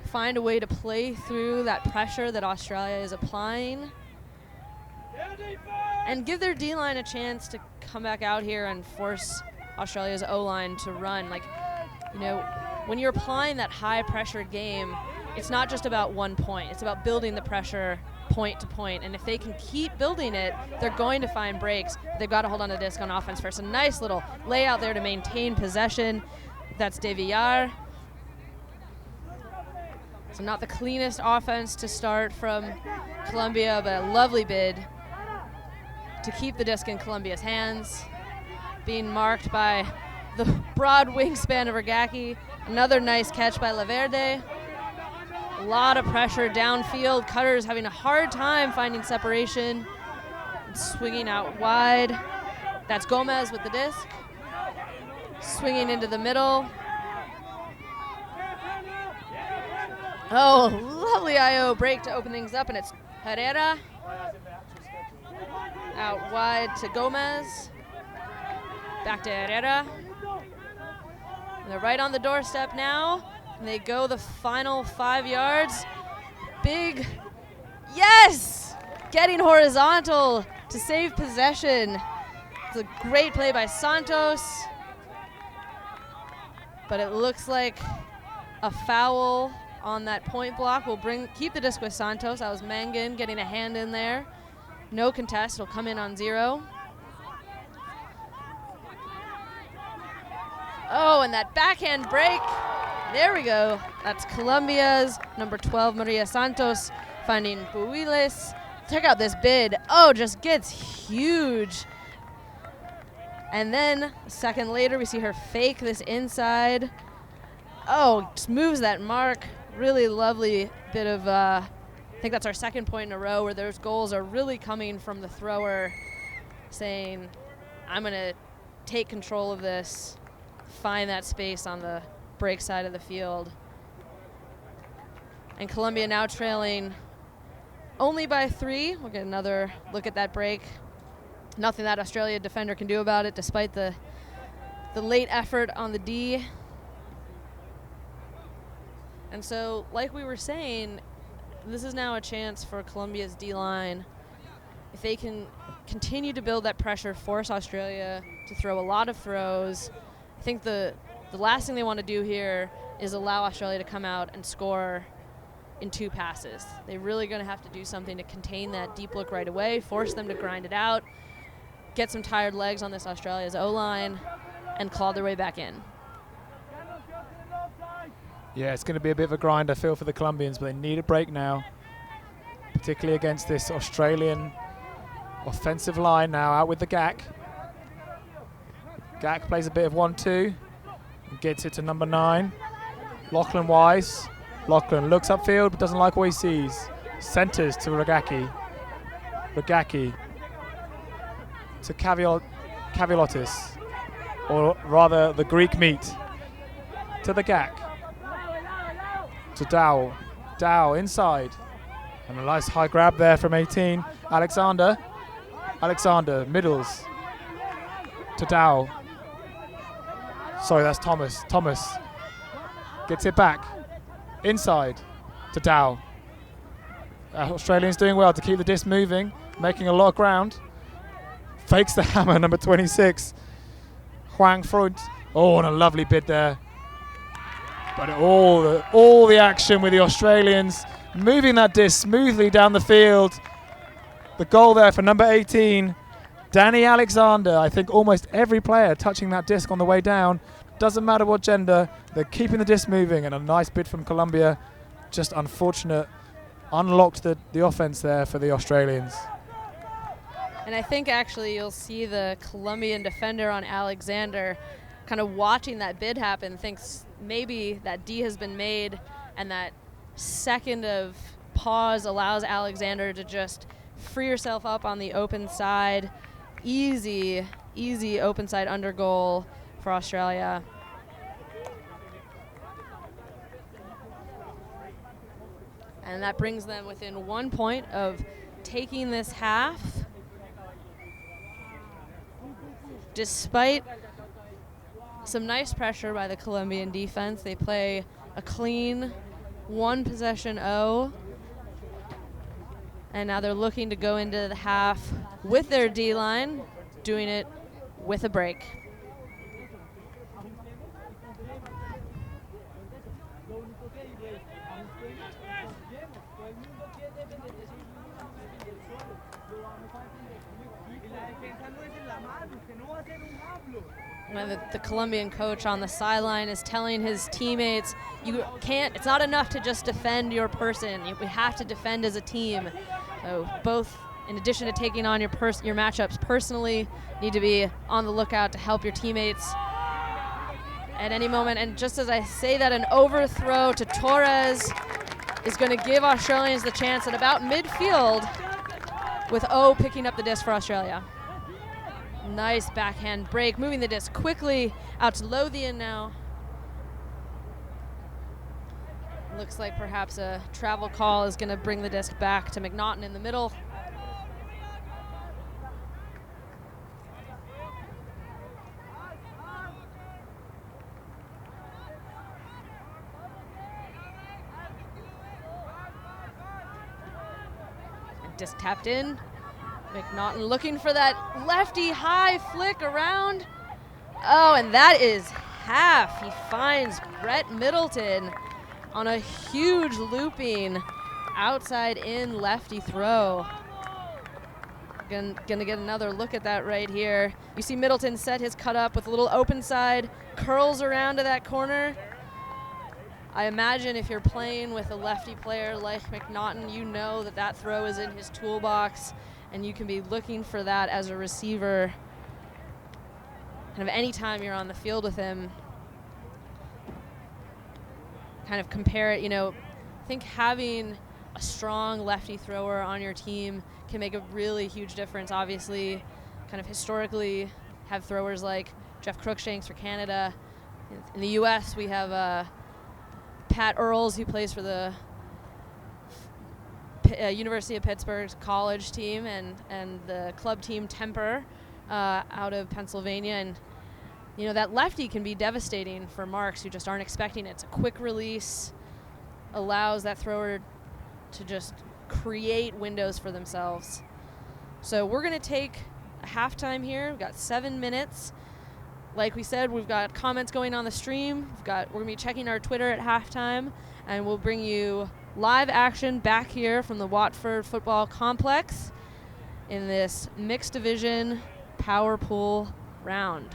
find a way to play through that pressure that Australia is applying, and give their D-line a chance to come back out here and force Australia's O-line to run. Like, you know, when you're applying that high-pressure game, it's not just about 1 point. It's about building the pressure point to point, and if they can keep building it, they're going to find breaks. They've got to hold on to the disc on offense first. A nice little layout there to maintain possession. That's De Villar. So not the cleanest offense to start from Colombia, but a lovely bid to keep the disc in Colombia's hands. Being marked by the broad wingspan of Ergaki. Another nice catch by Laverde. A lot of pressure downfield. Cutter's having a hard time finding separation. Swinging out wide. That's Gomez with the disc. Swinging into the middle. Oh, lovely IO break to open things up, and it's Herrera. Out wide to Gomez. Back to Herrera. And they're right on the doorstep now. And they go the final 5 yards. Big, yes! Getting horizontal to save possession. It's a great play by Santos. But it looks like a foul on that point block will keep the disc with Santos. That was Mangan getting a hand in there. No contest, it'll come in on 0. Oh, and that backhand break There we go. That's Colombia's number 12, Maria Santos, finding Builes. Check out this bid. Oh, just gets huge. And then a second later, we see her fake this inside. Oh, just moves that mark. Really lovely bit of, I think that's our second point in a row where those goals are really coming from the thrower saying, I'm going to take control of this, find that space on the break side of the field. And Colombia now trailing only by 3. We'll get another look at that break. Nothing that Australia defender can do about it despite the late effort on the D. And so, like we were saying, this is now a chance for Colombia's D-line. If they can continue to build that pressure, force Australia to throw a lot of throws, I think the last thing they want to do here is allow Australia to come out and score in 2 passes. They're really going to have to do something to contain that deep look right away, force them to grind it out, get some tired legs on this Australia's O-line, and claw their way back in. Yeah, it's going to be a bit of a grind, I feel, for the Colombians, but they need a break now, particularly against this Australian offensive line now, out with the GAC. GAC plays a bit of 1-2, and gets it to number 9. Lachlan Wise. Lachlan looks upfield, but doesn't like what he sees. Centers to Ragaki. Ragaki to Kavilotis, or rather the Greek meat, to the GAC. To Dow. Dow inside. And a nice high grab there from 18. Alexander. Alexander, middles. To Dow. Sorry, that's Thomas. Thomas gets it back. Inside to Dow. Australians doing well to keep the disc moving, making a lot of ground. Fakes the hammer, number 26. Huang Freund. Oh, and a lovely bid there. But all the action with the Australians moving that disc smoothly down the field. The goal there for number 18, Danny Alexander. I think almost every player touching that disc on the way down. Doesn't matter what gender, they're keeping the disc moving, and a nice bid from Colombia. Just unfortunate, unlocked the offense there for the Australians. And I think actually you'll see the Colombian defender on Alexander kind of watching that bid happen, thinks maybe that D has been made, and that second of pause allows Alexander to just free herself up on the open side. Easy open side under goal for Australia. And that brings them within 1 point of taking this half. Despite some nice pressure by the Colombian defense, they play a clean 1-possession O. And now they're looking to go into the half with their D-line, doing it with a break. The Colombian coach on the sideline is telling his teammates, it's not enough to just defend your person. We have to defend as a team. So both, in addition to taking on your matchups personally, need to be on the lookout to help your teammates at any moment. And just as I say that, an overthrow to Torres is going to give Australians the chance at about midfield, with O picking up the disc for Australia. Nice backhand break, moving the disc quickly out to Lothian now. Looks like perhaps a travel call is going to bring the disc back to McNaughton in the middle. Disc tapped in. McNaughton looking for that lefty high flick around. Oh, and that is half. He finds Brett Middleton on a huge looping outside in lefty throw. Gonna get another look at that right here. You see Middleton set his cut up with a little open side, curls around to that corner. I imagine if you're playing with a lefty player like McNaughton, you know that that throw is in his toolbox, and you can be looking for that as a receiver kind of anytime you're on the field with him. Kind of compare it, I think having a strong lefty thrower on your team can make a really huge difference. Obviously, kind of historically, have throwers like Jeff Crookshanks for Canada. In the U.S., we have Pat Earls, who plays for the University of Pittsburgh's college team, and the club team Temper out of Pennsylvania. And that lefty can be devastating for marks who just aren't expecting it. It's a quick release, allows that thrower to just create windows for themselves. So we're going to take a halftime here. We've got 7 minutes. Like we said, we've got comments going on the stream. We're going to be checking our Twitter at halftime, and we'll bring you live action back here from the Watford Football Complex in this mixed division power pool round.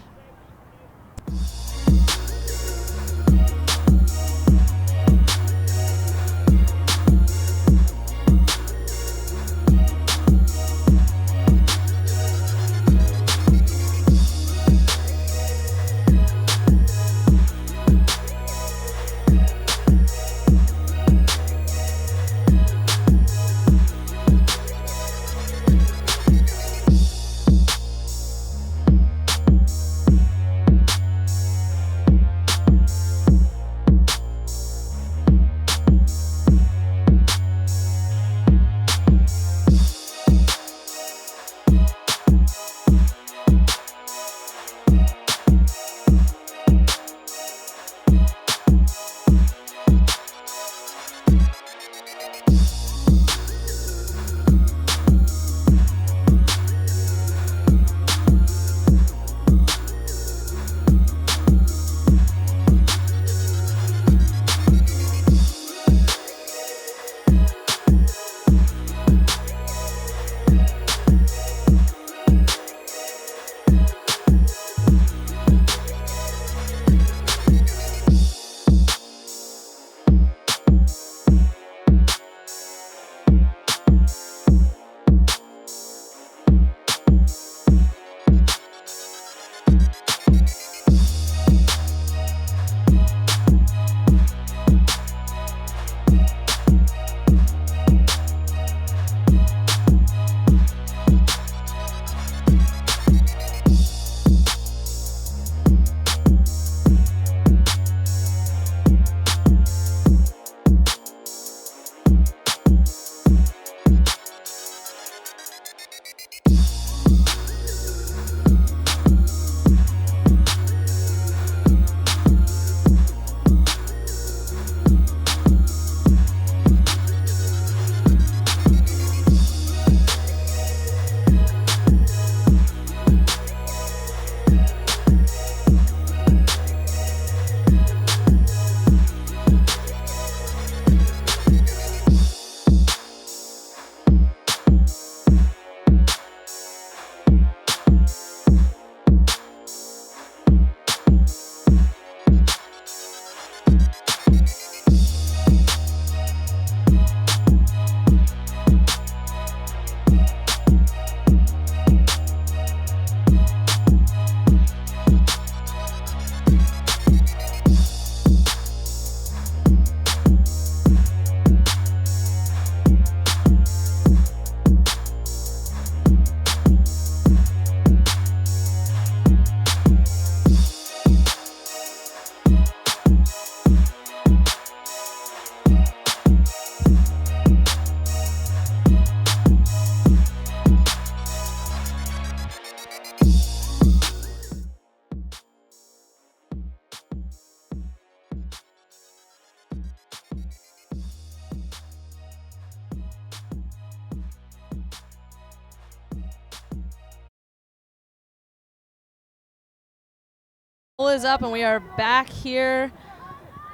Is up, and we are back here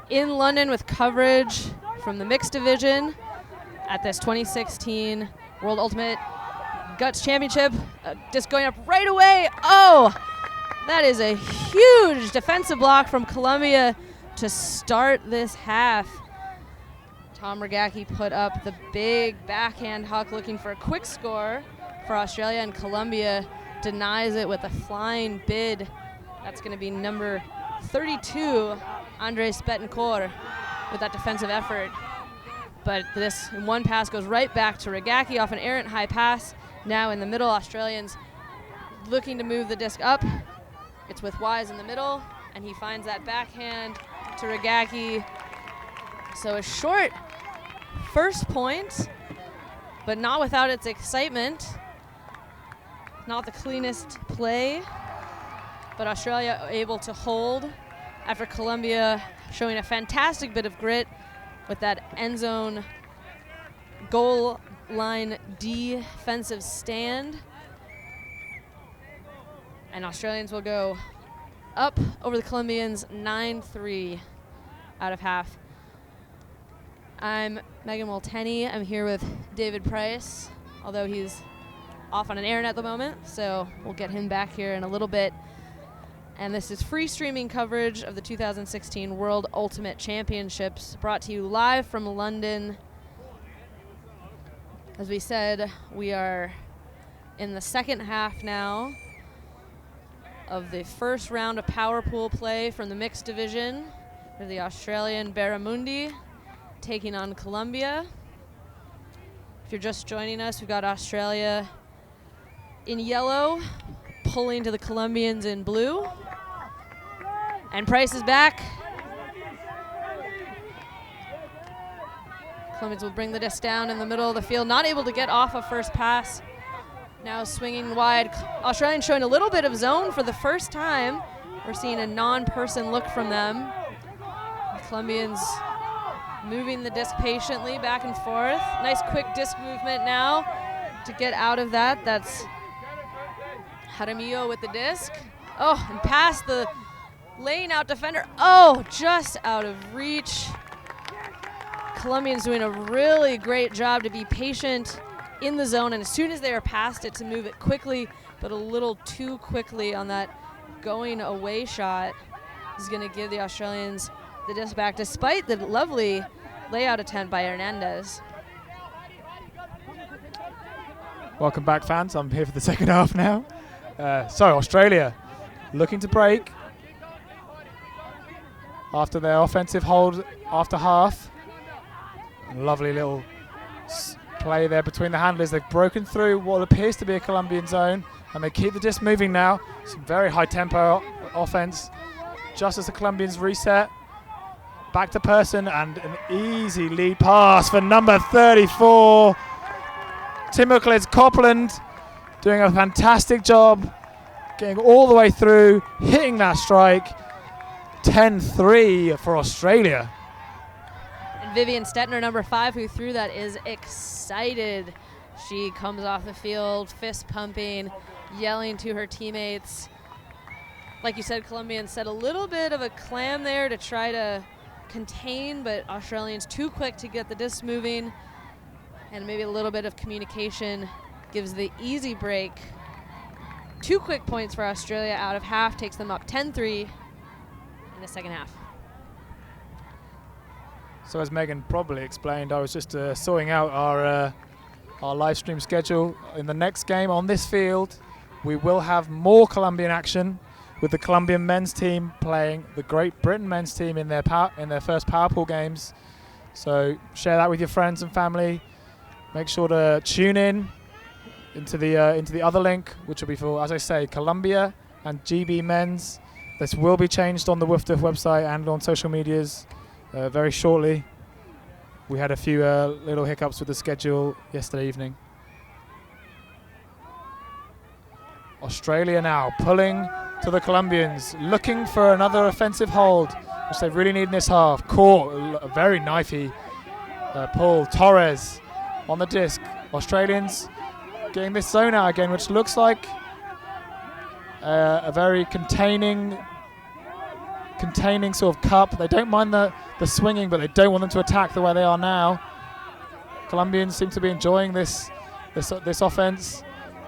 in London with coverage from the mixed division at this 2016 World Ultimate Guts Championship. Just going up right away. Oh, that is a huge defensive block from Colombia to to start this half. Tom Regacki put up the big backhand huck looking for a quick score for Australia, and Colombia denies it with a flying bid. That's going to be number 32, Andres Betancourt, with that defensive effort. But this one pass goes right back to Regacki off an errant high pass. Now in the middle, Australians looking to move the disc up. It's with Wise in the middle, and he finds that backhand to Regacki. So a short first point, but not without its excitement. Not the cleanest play, but Australia able to hold after Colombia showing a fantastic bit of grit with that end zone goal line defensive stand. And Australians will go up over the Colombians 9-3 out of half. I'm Megan Multenny. I'm here with David Price, although he's off on an errand at the moment, so we'll get him back here in a little bit. And this is free streaming coverage of the 2016 World Ultimate Championships, brought to you live from London. As we said, we are in the second half now of the first round of power pool play from the mixed division. There's the Australian Barramundi taking on Colombia. If you're just joining us, we've got Australia in yellow, pulling to the Colombians in blue. And Price is back. Colombians will bring the disc down in the middle of the field, not able to get off a first pass. Now swinging wide. Australian showing a little bit of zone for the first time. We're seeing a non-person look from them. The Colombians moving the disc patiently back and forth. Nice quick disc movement now to get out of that. That's Jaramillo with the disc. Oh, and past the laying out defender. Oh, just out of reach. Colombians doing a really great job to be patient in the zone, and as soon as they are past it, to move it quickly, but a little too quickly on that going away shot. Is going to give the Australians the disc back, despite the lovely layout attempt by Hernandez. Welcome back, fans. I'm here for the second half now. So Australia looking to break after their offensive hold after half. Lovely little play there between the handlers. They've broken through what appears to be a Colombian zone, and they keep the disc moving now. Some very high tempo offense. Just as the Colombians reset, back to person, and an easy lead pass for number 34. Timocles Copeland doing a fantastic job, getting all the way through, hitting that strike. 10-3 for Australia. And Vivian Stettner, number 5, who threw that, is excited. She comes off the field, fist pumping, yelling to her teammates. Like you said, Colombians set a little bit of a clam there to try to contain, but Australians too quick to get the disc moving, and maybe a little bit of communication gives the easy break. 2 quick points for Australia out of half, takes them up 10-3 in the second half. So as Megan probably explained, I was just sorting out our live stream schedule. In the next game on this field, we will have more Colombian action, with the Colombian men's team playing the Great Britain men's team in their first power pool games. So share that with your friends and family. Make sure to tune in into the other link, which will be for, as I say, Colombia and GB men's. This will be changed on the WUFDF website and on social medias very shortly. We had a few little hiccups with the schedule yesterday evening. Australia now pulling to the Colombians, looking for another offensive hold, which they really need in this half. Caught a very knifey pull. Torres on the disc. Australians getting this zone out again, which looks like a very containing sort of cup. They don't mind the swinging, but they don't want them to attack the way they are now. Colombians seem to be enjoying this offense,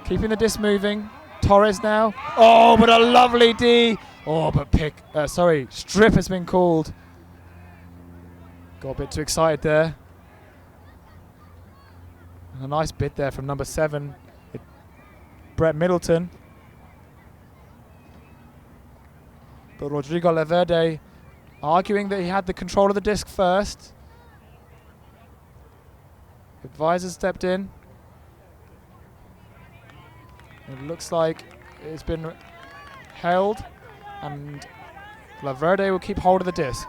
keeping the disc moving. Torres now. Oh, but a lovely D. Oh, but strip has been called Got a bit too excited there. And a nice bit there from number 7, Brett Middleton. But Rodrigo Laverde arguing that he had the control of the disc first. Advisor stepped in. It looks like it's been held, and Laverde will keep hold of the disc.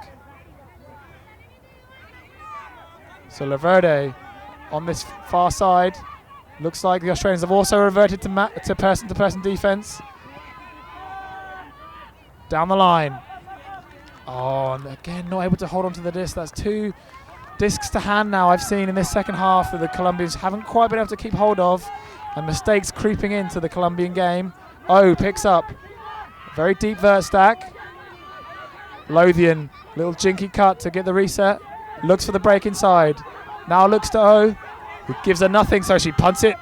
So Laverde on this far side. Looks like the Australians have also reverted to person-to-person defense. Down the line. Oh, and again, not able to hold on to the disc. That's 2 discs to hand now I've seen in this second half that the Colombians haven't quite been able to keep hold of. And mistakes creeping into the Colombian game. Oh, picks up. Very deep vert stack. Lothian, little jinky cut to get the reset. Looks for the break inside. Now looks to O, who gives her nothing, so she punts it.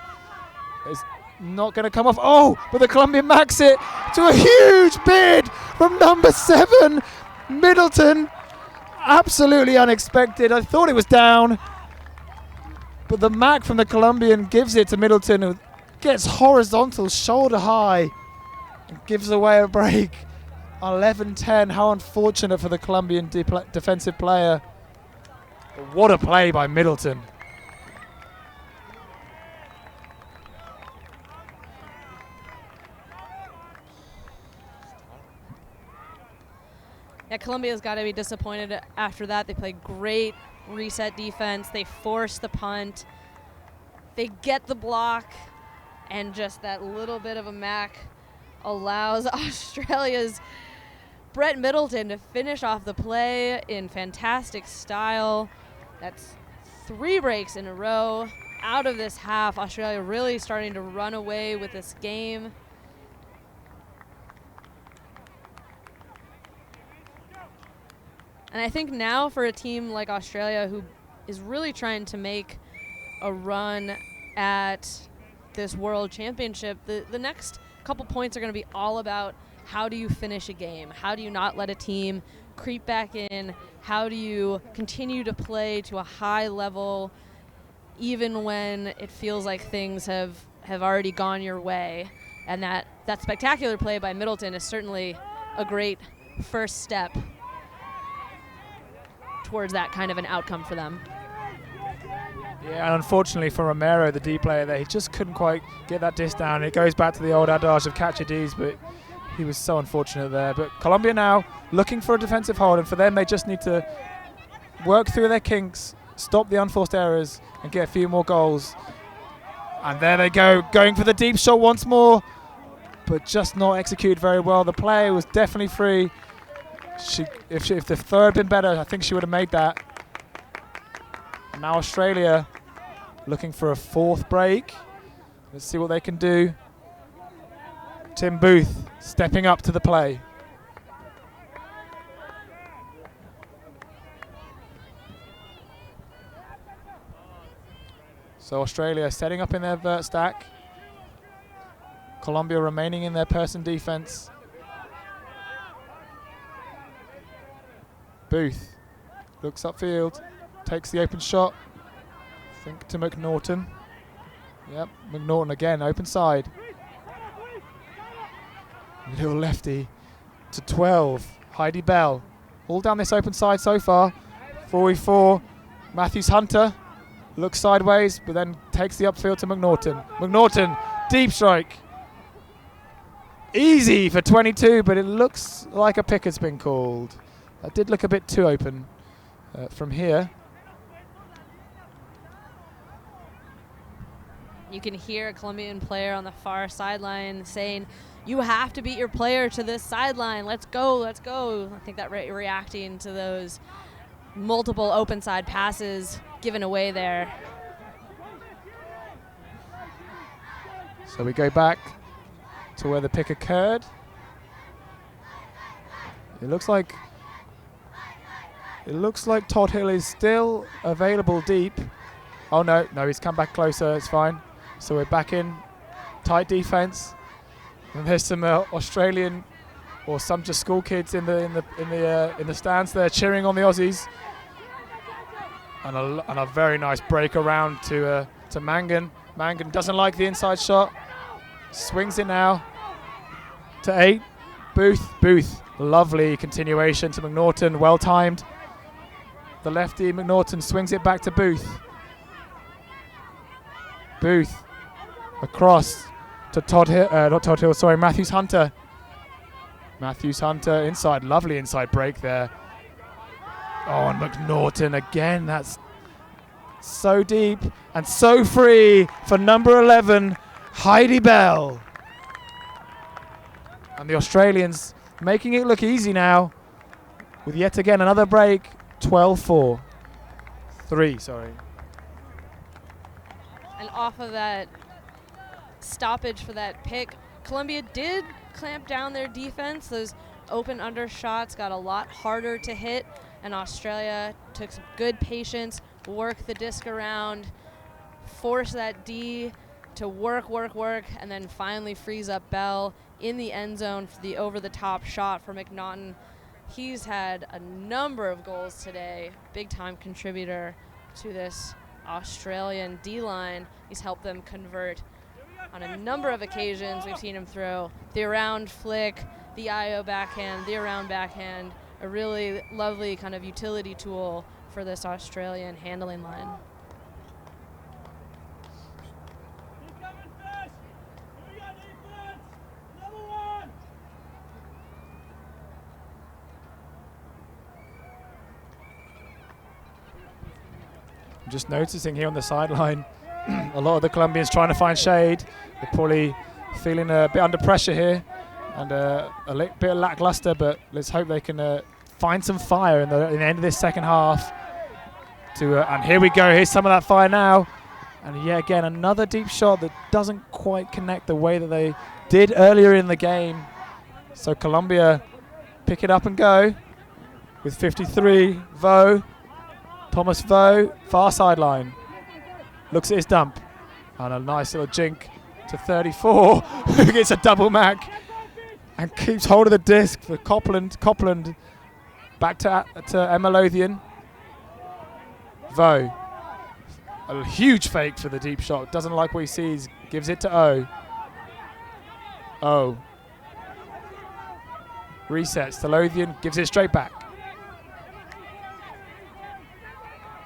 It's not going to come off. Oh, but the Colombian max it to a huge bid from number 7, Middleton. Absolutely unexpected. I thought it was down, but the mac from the Colombian gives it to Middleton, who gets horizontal, shoulder high, and gives away a break. 11-10. How unfortunate for the Colombian defensive player. But what a play by Middleton. Yeah, Colombia's got to be disappointed after that. They played great reset defense. They force the punt. They get the block, and just that little bit of a mac allows Australia's Brett Middleton to finish off the play in fantastic style. That's 3 breaks in a row out of this half. Australia really starting to run away with this game. And I think now for a team like Australia, who is really trying to make a run at this World Championship, the next couple points are going to be all about how do you finish a game? How do you not let a team creep back in? How do you continue to play to a high level even when it feels like things have already gone your way? And that spectacular play by Middleton is certainly a great first step towards that kind of an outcome for them. Yeah, and unfortunately for Romero, the D player there, he just couldn't quite get that disc down. It goes back to the old adage of catch your Ds, but he was so unfortunate there. But Colombia now looking for a defensive hold, and for them they just need to work through their kinks, stop the unforced errors, and get a few more goals. And there they go, going for the deep shot once more, but just not executed very well. The play was definitely free. If the throw had been better, I think she would have made that. And now Australia looking for a 4th break. Let's see what they can do. Tim Booth stepping up to the play. So Australia setting up in their vert stack. Colombia remaining in their person defense. Booth looks upfield, takes the open shot. Think to McNaughton. Yep, McNaughton again, open side. Little lefty to 12, Heidi Bell. All down this open side so far. 4v4, Matthews Hunter looks sideways, but then takes the upfield to McNaughton. McNaughton, deep strike. Easy for 22, but it looks like a pick has been called. That did look a bit too open from here. You can hear a Colombian player on the far sideline saying, "You have to beat your player to this sideline. Let's go, let's go." I think that reacting to those multiple open side passes given away there. So we go back to where the pick occurred. It looks like Todd Hill is still available deep. Oh no, he's come back closer. It's fine. So we're back in tight defense. And there's some Australian or some just school kids in the stands there cheering on the Aussies. And a very nice break around to Mangan. Mangan doesn't like the inside shot. Swings it now to 8. Booth. Lovely continuation to McNaughton. Well timed. The lefty McNaughton swings it back to Booth. Booth across to Matthews Hunter. Matthews Hunter inside. Lovely inside break there. Oh, and McNaughton again. That's so deep and so free for number 11, Heidi Bell. And the Australians making it look easy now with yet again another break. 12-4. 3, sorry. And off of that stoppage for that pick, Colombia did clamp down their defense. Those open under shots got a lot harder to hit, and Australia took some good patience, work the disc around, force that D to work, and then finally freeze up Bell in the end zone for the over-the-top shot for McNaughton. He's had a number of goals today, big-time contributor to this Australian D-line. He's helped them convert on a number of occasions. We've seen him throw the around flick, the IO backhand, the around backhand, a really lovely kind of utility tool for this Australian handling line. I'm just noticing here on the sideline, a lot of the Colombians trying to find shade. They're probably feeling a bit under pressure here and a bit lackluster, but let's hope they can find some fire in the end of this second half. And here we go, here's some of that fire now. And yet again, another deep shot that doesn't quite connect the way that they did earlier in the game. So Colombia pick it up and go with 53, Thomas Vaux, far sideline. Looks at his dump. And a nice little jink to 34, who gets a double mac and keeps hold of the disc for Copland. Copland back to Emma Lothian. Vaux. A huge fake for the deep shot. Doesn't like what he sees. Gives it to O. Resets to Lothian. Gives it straight back.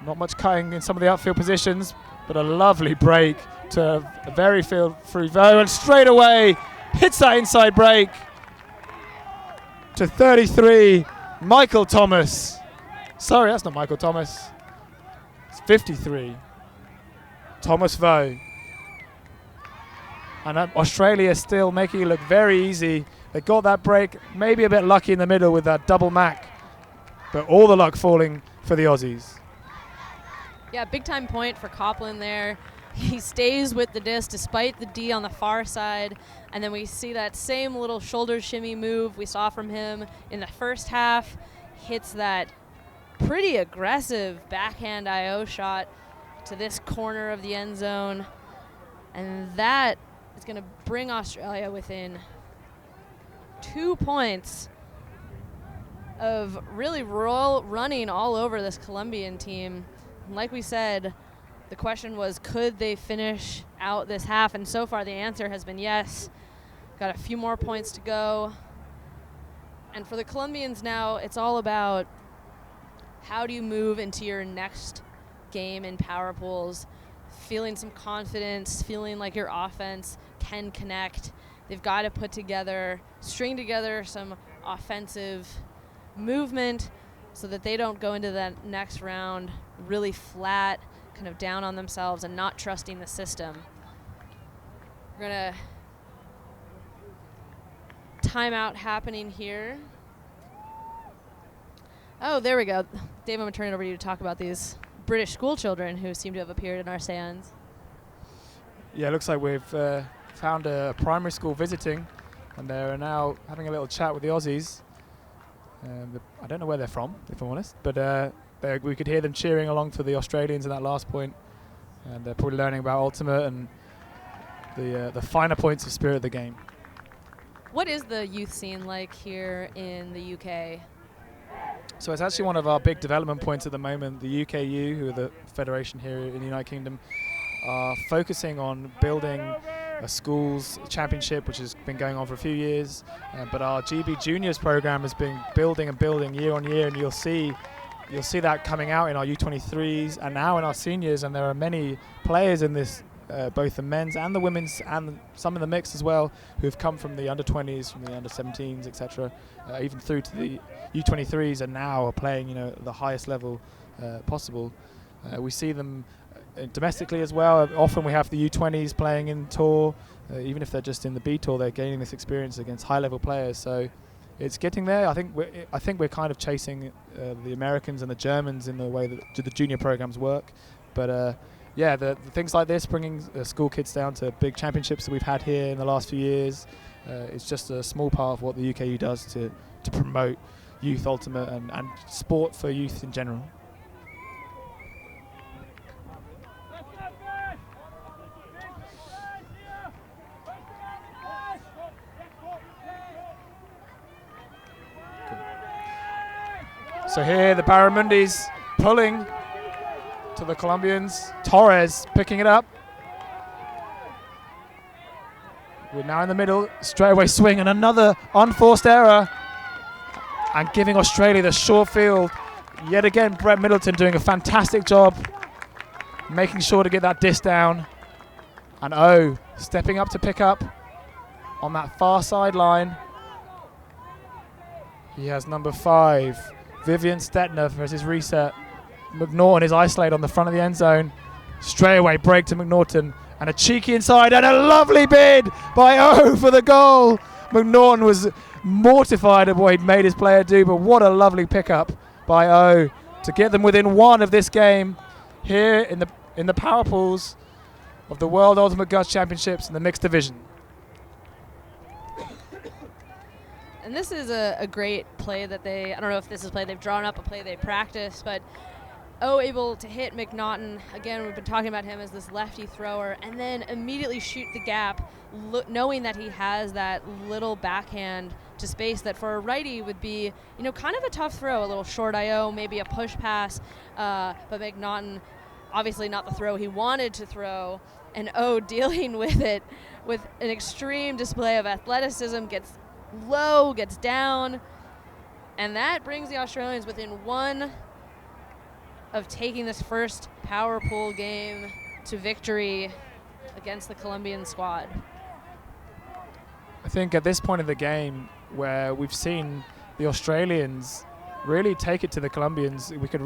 Not much cutting in some of the outfield positions, but a lovely break to a very field through Vaux, and straight away hits that inside break to 33, Michael Thomas. Sorry, that's not Michael Thomas. It's 53, Thomas Vaux. And Australia still making it look very easy. They got that break, maybe a bit lucky in the middle with that double mac, but all the luck falling for the Aussies. Yeah, big time point for Copland there. He stays with the disc despite the D on the far side. And then we see that same little shoulder shimmy move we saw from him in the first half. Hits that pretty aggressive backhand IO shot to this corner of the end zone. And that is going to bring Australia within 2 points of really running all over this Colombian team. Like we said, the question was, could they finish out this half? And so far the answer has been yes. Got a few more points to go. And for the Colombians now, it's all about how do you move into your next game in power pools, feeling some confidence, feeling like your offense can connect. They've got to string together some offensive movement so that they don't go into that next round really flat, kind of down on themselves and not trusting the system. We're going to timeout happening here. Oh, there we go. Dave, I'm going to turn it over to you to talk about these British school children who seem to have appeared in our stands. Yeah, it looks like we've found a primary school visiting, and they're now having a little chat with the Aussies. I don't know where they're from, if I'm honest, but we could hear them cheering along for the Australians in that last point, and they're probably learning about ultimate and the finer points of spirit of the game. What is the youth scene like here in the UK? So it's actually one of our big development points at the moment. The UKU, who are the federation here in the United Kingdom, are focusing on building a schools championship, which has been going on for a few years. But our GB Juniors program has been building and building year on year, and you'll see that coming out in our U23s and now in our seniors. And there are many players in this, both the men's and the women's, and some in the mix as well, who have come from the under-20s, from the under-17s, etc., even through to the U23s, and now are playing, the highest level possible. We see them domestically as well. Often we have the U20s playing in tour, even if they're just in the B tour, they're gaining this experience against high-level players. So it's getting there. I think we're kind of chasing the Americans and the Germans in the way that the junior programs work. But yeah, the things like this, bringing school kids down to big championships that we've had here in the last few years, it's just a small part of what the UKU does to promote youth ultimate and sport for youth in general. So here the Barramundis pulling to the Colombians. Torres picking it up. We're now in the middle, straightaway swing and another unforced error, and giving Australia the short field. Yet again, Brett Middleton doing a fantastic job, making sure to get that dish down. And stepping up to pick up on that far sideline. He has number 5, Vivian Stetner, for his reset. McNaughton is isolated on the front of the end zone. Straightaway break to McNaughton, and a cheeky inside, and a lovely bid by for the goal. McNaughton was mortified at what he'd made his player do, but what a lovely pickup by to get them within 1 of this game here in the power pools of the World Ultimate Guts Championships in the mixed division. And this is a great play that I don't know if this is a play they've drawn up, a play they practice, but able to hit McNaughton. Again, we've been talking about him as this lefty thrower, and then immediately shoot the gap, knowing that he has that little backhand to space that for a righty would be, kind of a tough throw, a little short IO, maybe a push pass, but McNaughton, obviously not the throw he wanted to throw, and dealing with it with an extreme display of athleticism, gets low, gets down, and that brings the Australians within 1 of taking this first power pool game to victory against the Colombian squad. I think at this point of the game, where we've seen the Australians really take it to the Colombians, we should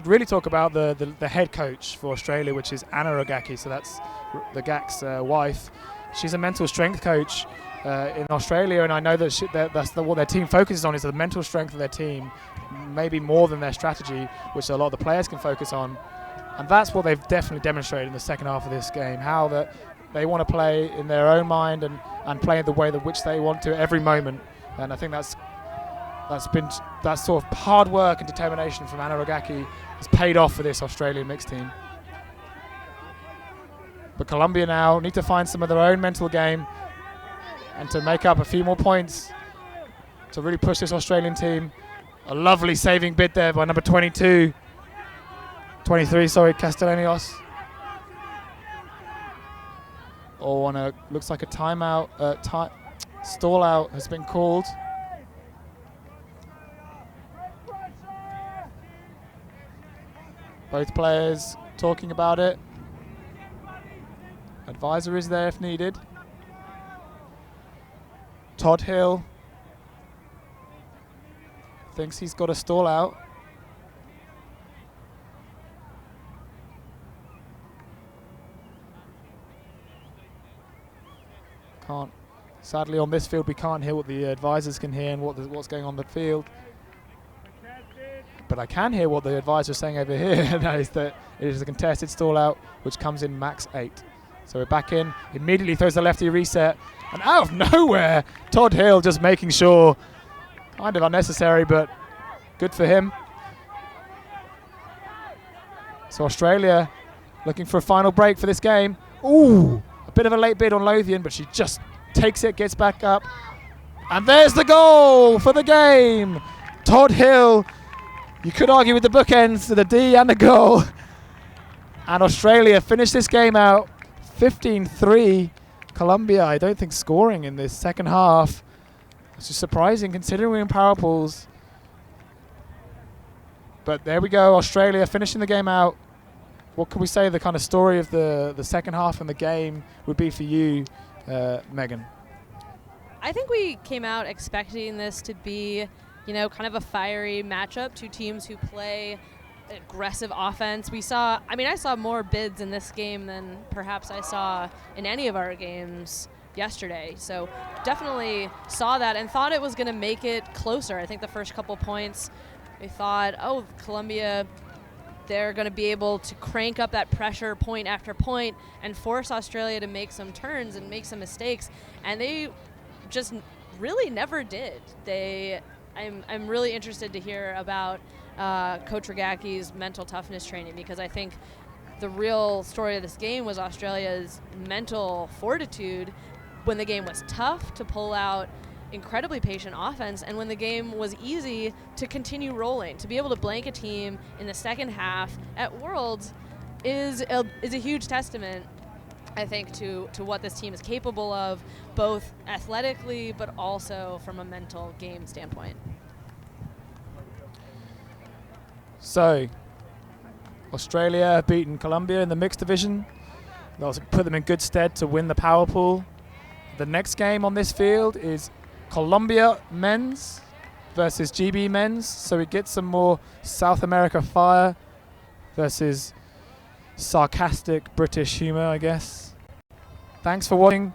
really talk about the head coach for Australia, which is Anna Rogacki. So that's the Gak's wife. She's a mental strength coach in Australia, and I know that that's what their team focuses on, is the mental strength of their team, maybe more than their strategy, which a lot of the players can focus on. And that's what they've definitely demonstrated in the second half of this game, how that they want to play in their own mind and play in the way that which they want to every moment. And I think that sort of hard work and determination from Anna Rogacki has paid off for this Australian mixed team. But Colombia now need to find some of their own mental game and to make up a few more points to really push this Australian team. A lovely saving bid there by number 23, Castellanos. Looks like a timeout, stall out has been called. Both players talking about it. Advisor is there if needed. Todd Hill thinks he's got a stall out. Sadly on this field we can't hear what the advisors can hear and what's going on the field. But I can hear what the advisor is saying over here, and that is that it is a contested stall out, which comes in max 8. So we're back in, immediately throws the lefty reset, and out of nowhere, Todd Hill just making sure, kind of unnecessary, but good for him. So Australia looking for a final break for this game. Ooh, a bit of a late bid on Lothian, but she just takes it, gets back up. And there's the goal for the game. Todd Hill, you could argue with the bookends to the D and the goal. And Australia finished this game out 15-3. Colombia, I don't think scoring in this second half. It's just surprising considering we're in power pools. But there we go, Australia finishing the game out. What can we say the kind of story of the second half and the game would be for you, Megan? I think we came out expecting this to be, kind of a fiery matchup. Two teams who play aggressive offense. I saw more bids in this game than perhaps I saw in any of our games yesterday. So definitely saw that and thought it was going to make it closer. I think the first couple points, we thought, Colombia, they're going to be able to crank up that pressure point after point and force Australia to make some turns and make some mistakes. And they just really never did. I'm really interested to hear about Coach Ragaki's mental toughness training, because I think the real story of this game was Australia's mental fortitude when the game was tough to pull out incredibly patient offense, and when the game was easy to continue rolling. To be able to blank a team in the second half at Worlds is a huge testament, I think, to what this team is capable of, both athletically but also from a mental game standpoint. So, Australia have beaten Colombia in the mixed division. They'll put them in good stead to win the power pool. The next game on this field is Colombia men's versus GB men's. So we get some more South America fire versus sarcastic British humour, I guess. Thanks for watching.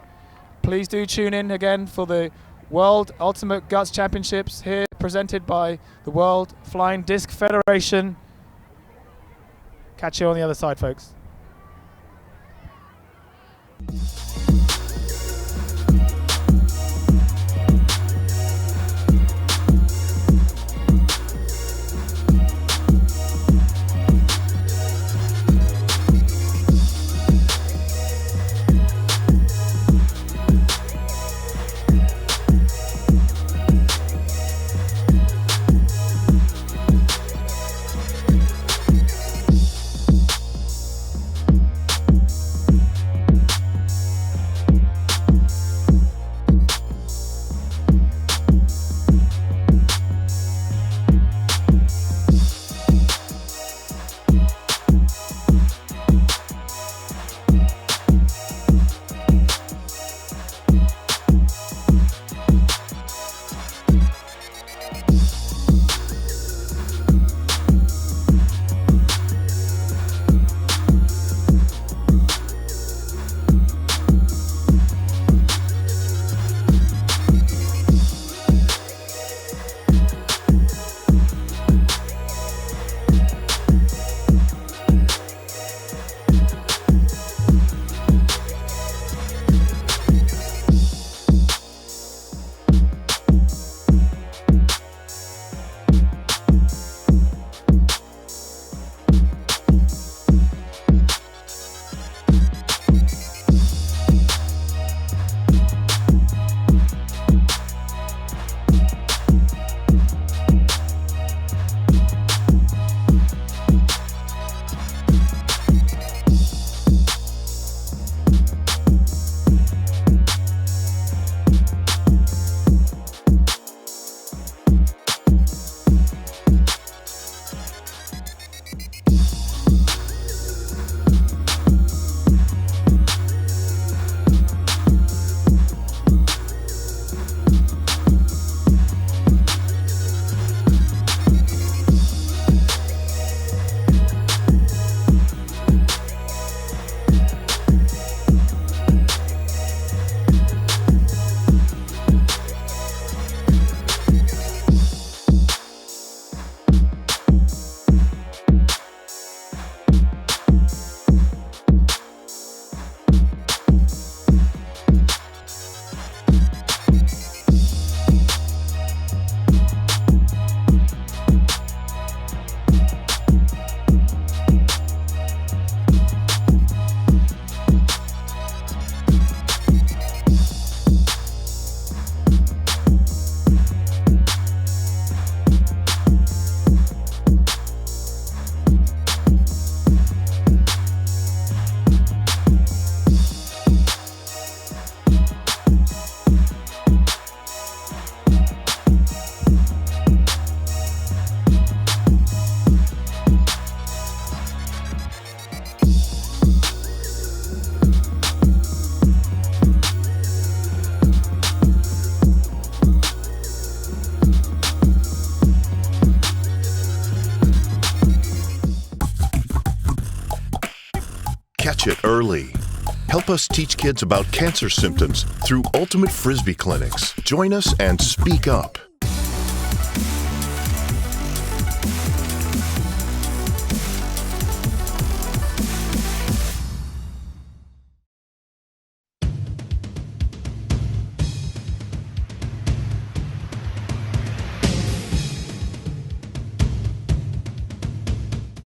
Please do tune in again for the World Ultimate Guts Championships here, presented by the World Flying Disc Federation. Catch you on the other side, folks. early. Help us teach kids about cancer symptoms through Ultimate Frisbee clinics. Join us and speak up.